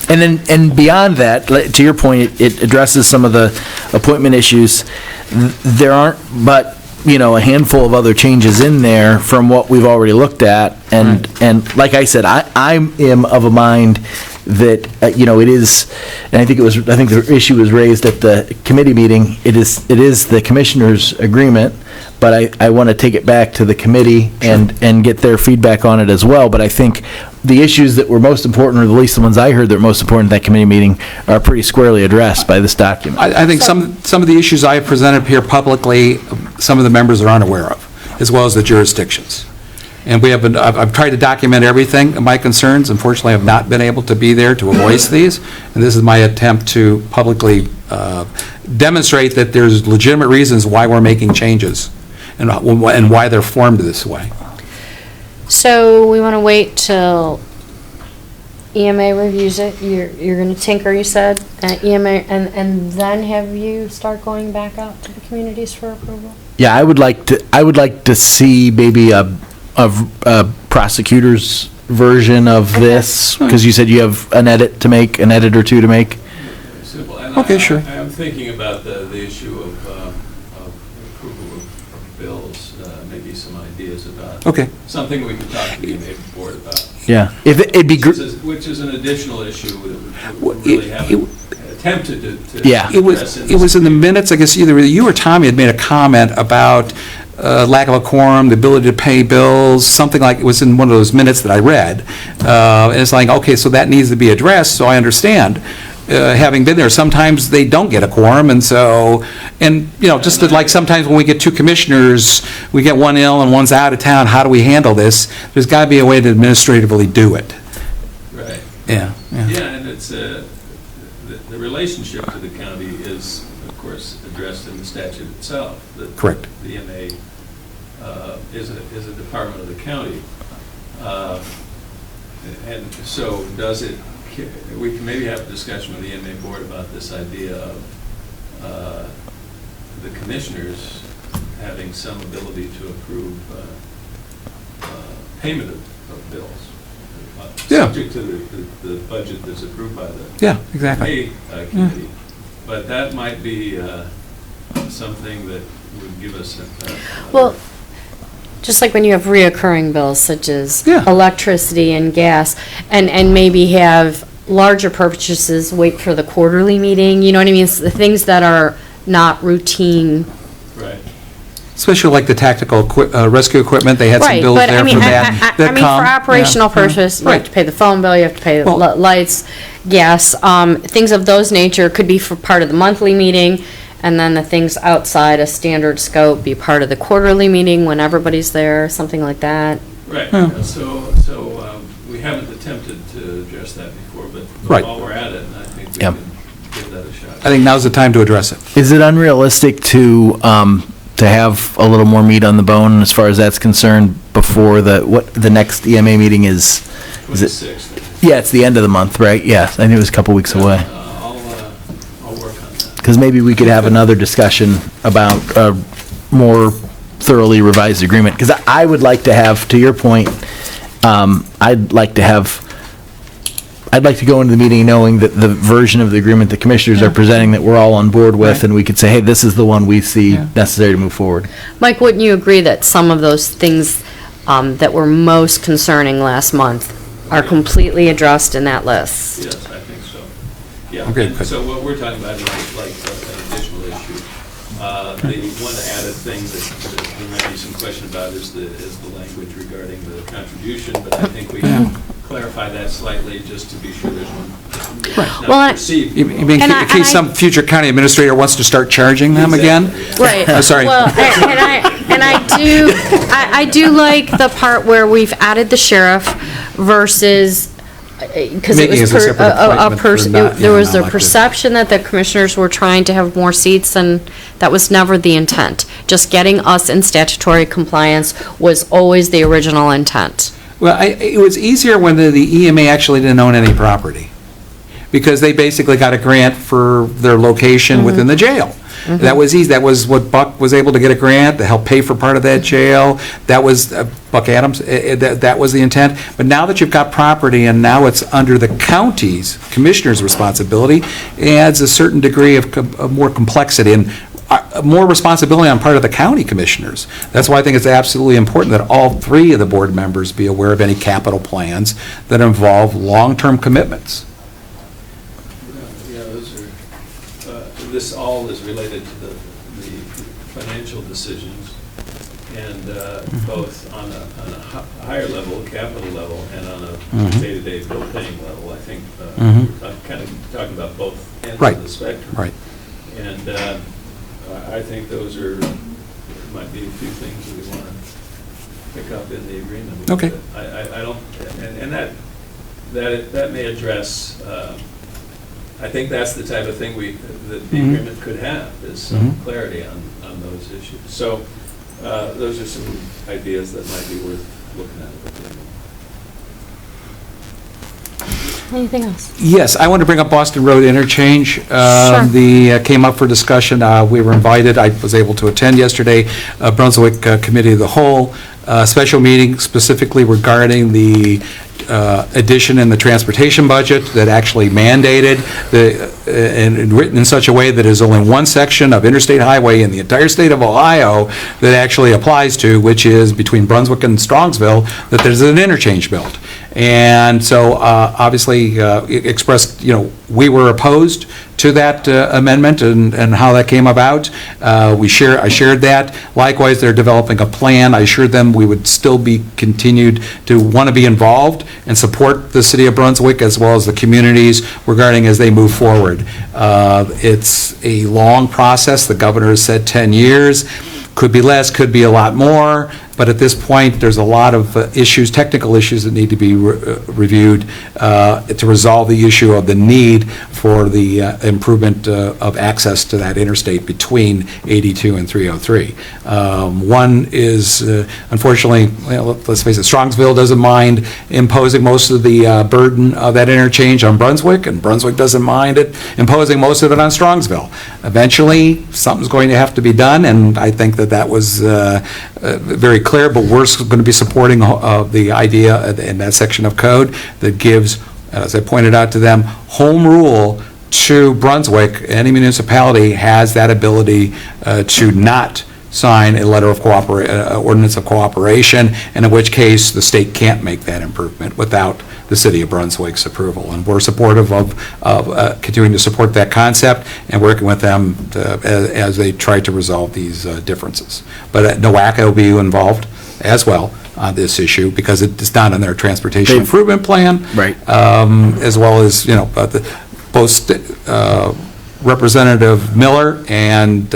S4: And beyond that, to your point, it addresses some of the appointment issues. There aren't but, a handful of other changes in there from what we've already looked at. And like I said, I am of a mind that, it is, and I think the issue was raised at the committee meeting, it is the commissioner's agreement, but I want to take it back to the committee and get their feedback on it as well. But I think the issues that were most important, or at least the ones I heard that were most important at that committee meeting, are pretty squarely addressed by this document.
S3: I think some of the issues I have presented here publicly, some of the members are unaware of, as well as the jurisdictions. And I've tried to document everything, my concerns. Unfortunately, I've not been able to be there to voice these. And this is my attempt to publicly demonstrate that there's legitimate reasons why we're making changes and why they're formed this way.
S1: So we want to wait till EMA reviews it. You're going to tinker, you said, at EMA, and then have you start going back out to the communities for approval?
S4: Yeah, I would like to see maybe a prosecutor's version of this, because you said you have an edit or two to make.
S12: Simple. And
S3: Okay, sure.
S12: I am thinking about the issue of approval of bills, maybe some ideas about.
S3: Okay.
S12: Something we could talk to the EMA board about.
S4: Yeah, if it'd be
S12: Which is an additional issue that we really haven't attempted to
S4: Yeah.
S12: address
S3: It was in the minutes, I guess either you or Tommy had made a comment about lack of a quorum, the ability to pay bills, something like, it was in one of those minutes that I read. And it's like, okay, so that needs to be addressed, so I understand. Having been there, sometimes they don't get a quorum, and so, just like sometimes when we get two commissioners, we get one ill and one's out of town, how do we handle this? There's got to be a way to administratively do it.
S12: Right.
S3: Yeah.
S12: Yeah, and it's, the relationship to the county is, of course, addressed in the statute itself.
S3: Correct.
S12: The EMA is a department of the county. And so we can maybe have a discussion with the EMA board about this idea of the commissioners having some ability to approve payment of bills.
S3: Yeah.
S12: Subject to the budget that's approved by the
S3: Yeah, exactly.
S12: pay committee. But that might be something that would give us
S1: Well, Just like when you have reoccurring bills such as
S3: Yeah.
S1: electricity and gas, and maybe have larger purchases, wait for the quarterly meeting, you know what I mean? It's the things that are not routine.
S12: Right.
S3: Especially like the tactical rescue equipment, they had some
S1: Right,
S3: bills
S1: but
S3: there
S1: I
S3: for
S1: mean,
S3: that.
S1: I mean, for operational
S3: Yeah.
S1: purpose, you have
S3: Right.
S1: to pay the phone bill, you have to pay the
S3: Well-
S1: lights, gas, things of those nature could be for part of the monthly meeting, and then the things outside a standard scope be part of the quarterly meeting when everybody's there, something like that.
S12: Right, so we haven't attempted to address that before, but
S3: Right.
S12: while we're at it, I think we
S4: Yep.
S12: can give that a shot.
S3: I think now's the time to address it.
S4: Is it unrealistic to have a little more meat on the bone as far as that's concerned before the next EMA meeting is? Is it?
S12: 26th.
S4: Yeah, it's the end of the month, right? Yes, I knew it was a couple weeks away.
S12: I'll work on that.
S4: Because maybe we could have another discussion about a more thoroughly revised agreement. Because I would like to have, to your point, I'd like to go into the meeting knowing that the version of the agreement the commissioners are presenting that we're all on board with, and we could say, hey, this is the one we see necessary to move forward.
S1: Mike, wouldn't you agree that some of those things that were most concerning last month are completely addressed in that list?
S12: Yes, I think so. Yeah,
S3: Okay,
S12: and
S3: good.
S12: so what we're talking about is like an additional issue. The one added thing that there might be some question about is the language regarding the contribution, but I think we can clarify that slightly just to be sure there's one.
S1: Well, I-
S12: perceived.
S3: You mean
S1: And
S3: in
S1: I-
S3: case some future county administrator wants to start charging them again?
S1: Right.
S3: Sorry.
S1: Well, I do like the part where we've added the sheriff versus, because it
S3: Making
S1: was
S3: it a separate appointment for not-
S1: there was a
S3: non-elected.
S1: perception that the commissioners were trying to have more seats, and that was never the intent. Just getting us in statutory compliance was always the original intent.
S3: Well, it was easier when the EMA actually didn't own any property, because they basically got a grant for their location within the jail. That was easy. That was what Buck was able to get a grant to help pay for part of that jail. That was Buck Adams. That was the intent. But now that you've got property and now it's under the county's commissioner's responsibility, it adds a certain degree of more complexity and more responsibility on part of the county commissioners. That's why I think it's absolutely important that all three of the board members be aware of any capital plans that involve long-term commitments.
S12: Yeah, those are, this all is related to the financial decisions, and both on a higher level, capital level, and on a day-to-day bill paying level. I think I'm kind of talking about both ends
S3: Right.
S12: of the spectrum.
S3: Right.
S12: And I think those might be a few things that we want to pick up in the agreement.
S3: Okay.
S12: I don't, and that may address, I think that's the type of thing that the agreement could have, is some clarity on those issues. So those are some ideas that might be worth looking at.
S1: Anything else?
S3: Yes, I want to bring up Boston Road interchange. Came up for discussion. We were invited. I was able to attend yesterday, Brunswick Committee of the Whole, special meeting specifically regarding the addition in the transportation budget that actually mandated and written in such a way that there's only one section of interstate highway in the entire state of Ohio that actually applies to, which is between Brunswick and Strongsville, that there's an interchange built. And so obviously expressed, we were opposed to that amendment and how that came about. I shared that. Likewise, they're developing a plan. I assured them we would still be continued to want to be involved and support the city of Brunswick as well as the communities regarding as they move forward. It's a long process. The governor has said 10 years. Could be less, could be a lot more, but at this point, there's a lot of technical issues that need to be reviewed to resolve the issue of the need for the improvement of access to that interstate between 82 and 303. One is, unfortunately, let's face it, Strongsville doesn't mind imposing most of the burden of that interchange on Brunswick, and Brunswick doesn't mind imposing most of it on Strongsville. Eventually, something's going to have to be done, and I think that was very clear, but we're going to be supporting the idea in that section of code that gives, as I pointed out to them, home rule to Brunswick. Any municipality has that ability to not sign a letter of ordinance of cooperation, and in which case the state can't make that improvement without the city of Brunswick's approval. And we're supportive of continuing to support that concept and working with them as they try to resolve these differences. But NOACA will be involved as well on this issue because it's not in their transportation improvement plan.
S4: Right.
S3: As well as, both Representative Miller and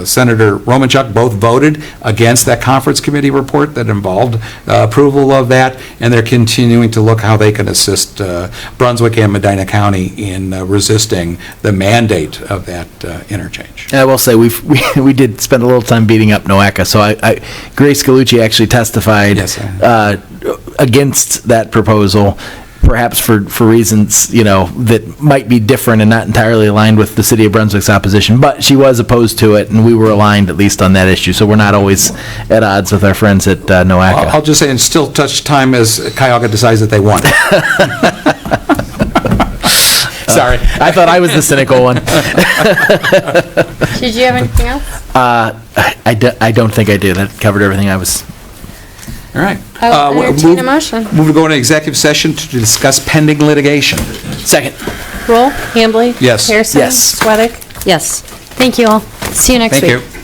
S3: Senator Romanchuk both voted against that conference committee report that involved approval of that, and they're continuing to look how they can assist Brunswick and Medina County in resisting the mandate of that interchange.
S4: And I will say, we did spend a little time beating up NOACA, so Grace Galucci actually testified against that proposal, perhaps for reasons, that might be different and not entirely aligned with the city of Brunswick's opposition, but she was opposed to it, and we were aligned at least on that issue, so we're not always at odds with our friends at NOACA.
S3: I'll just say, and still touch time as Cuyahoga decides that they want it.
S4: Sorry, I thought I was the cynical one.
S1: Did you have anything else?
S4: I don't think I do. That covered everything I was...
S3: All right.
S1: I'll entertain a motion.
S3: Move to go into executive session to discuss pending litigation.
S4: Second.
S8: Roll, Hambley?
S3: Yes.
S8: Harrison?
S4: Yes.
S8: Sweattick?
S1: Yes. Thank you all. See you next week.
S3: Thank you.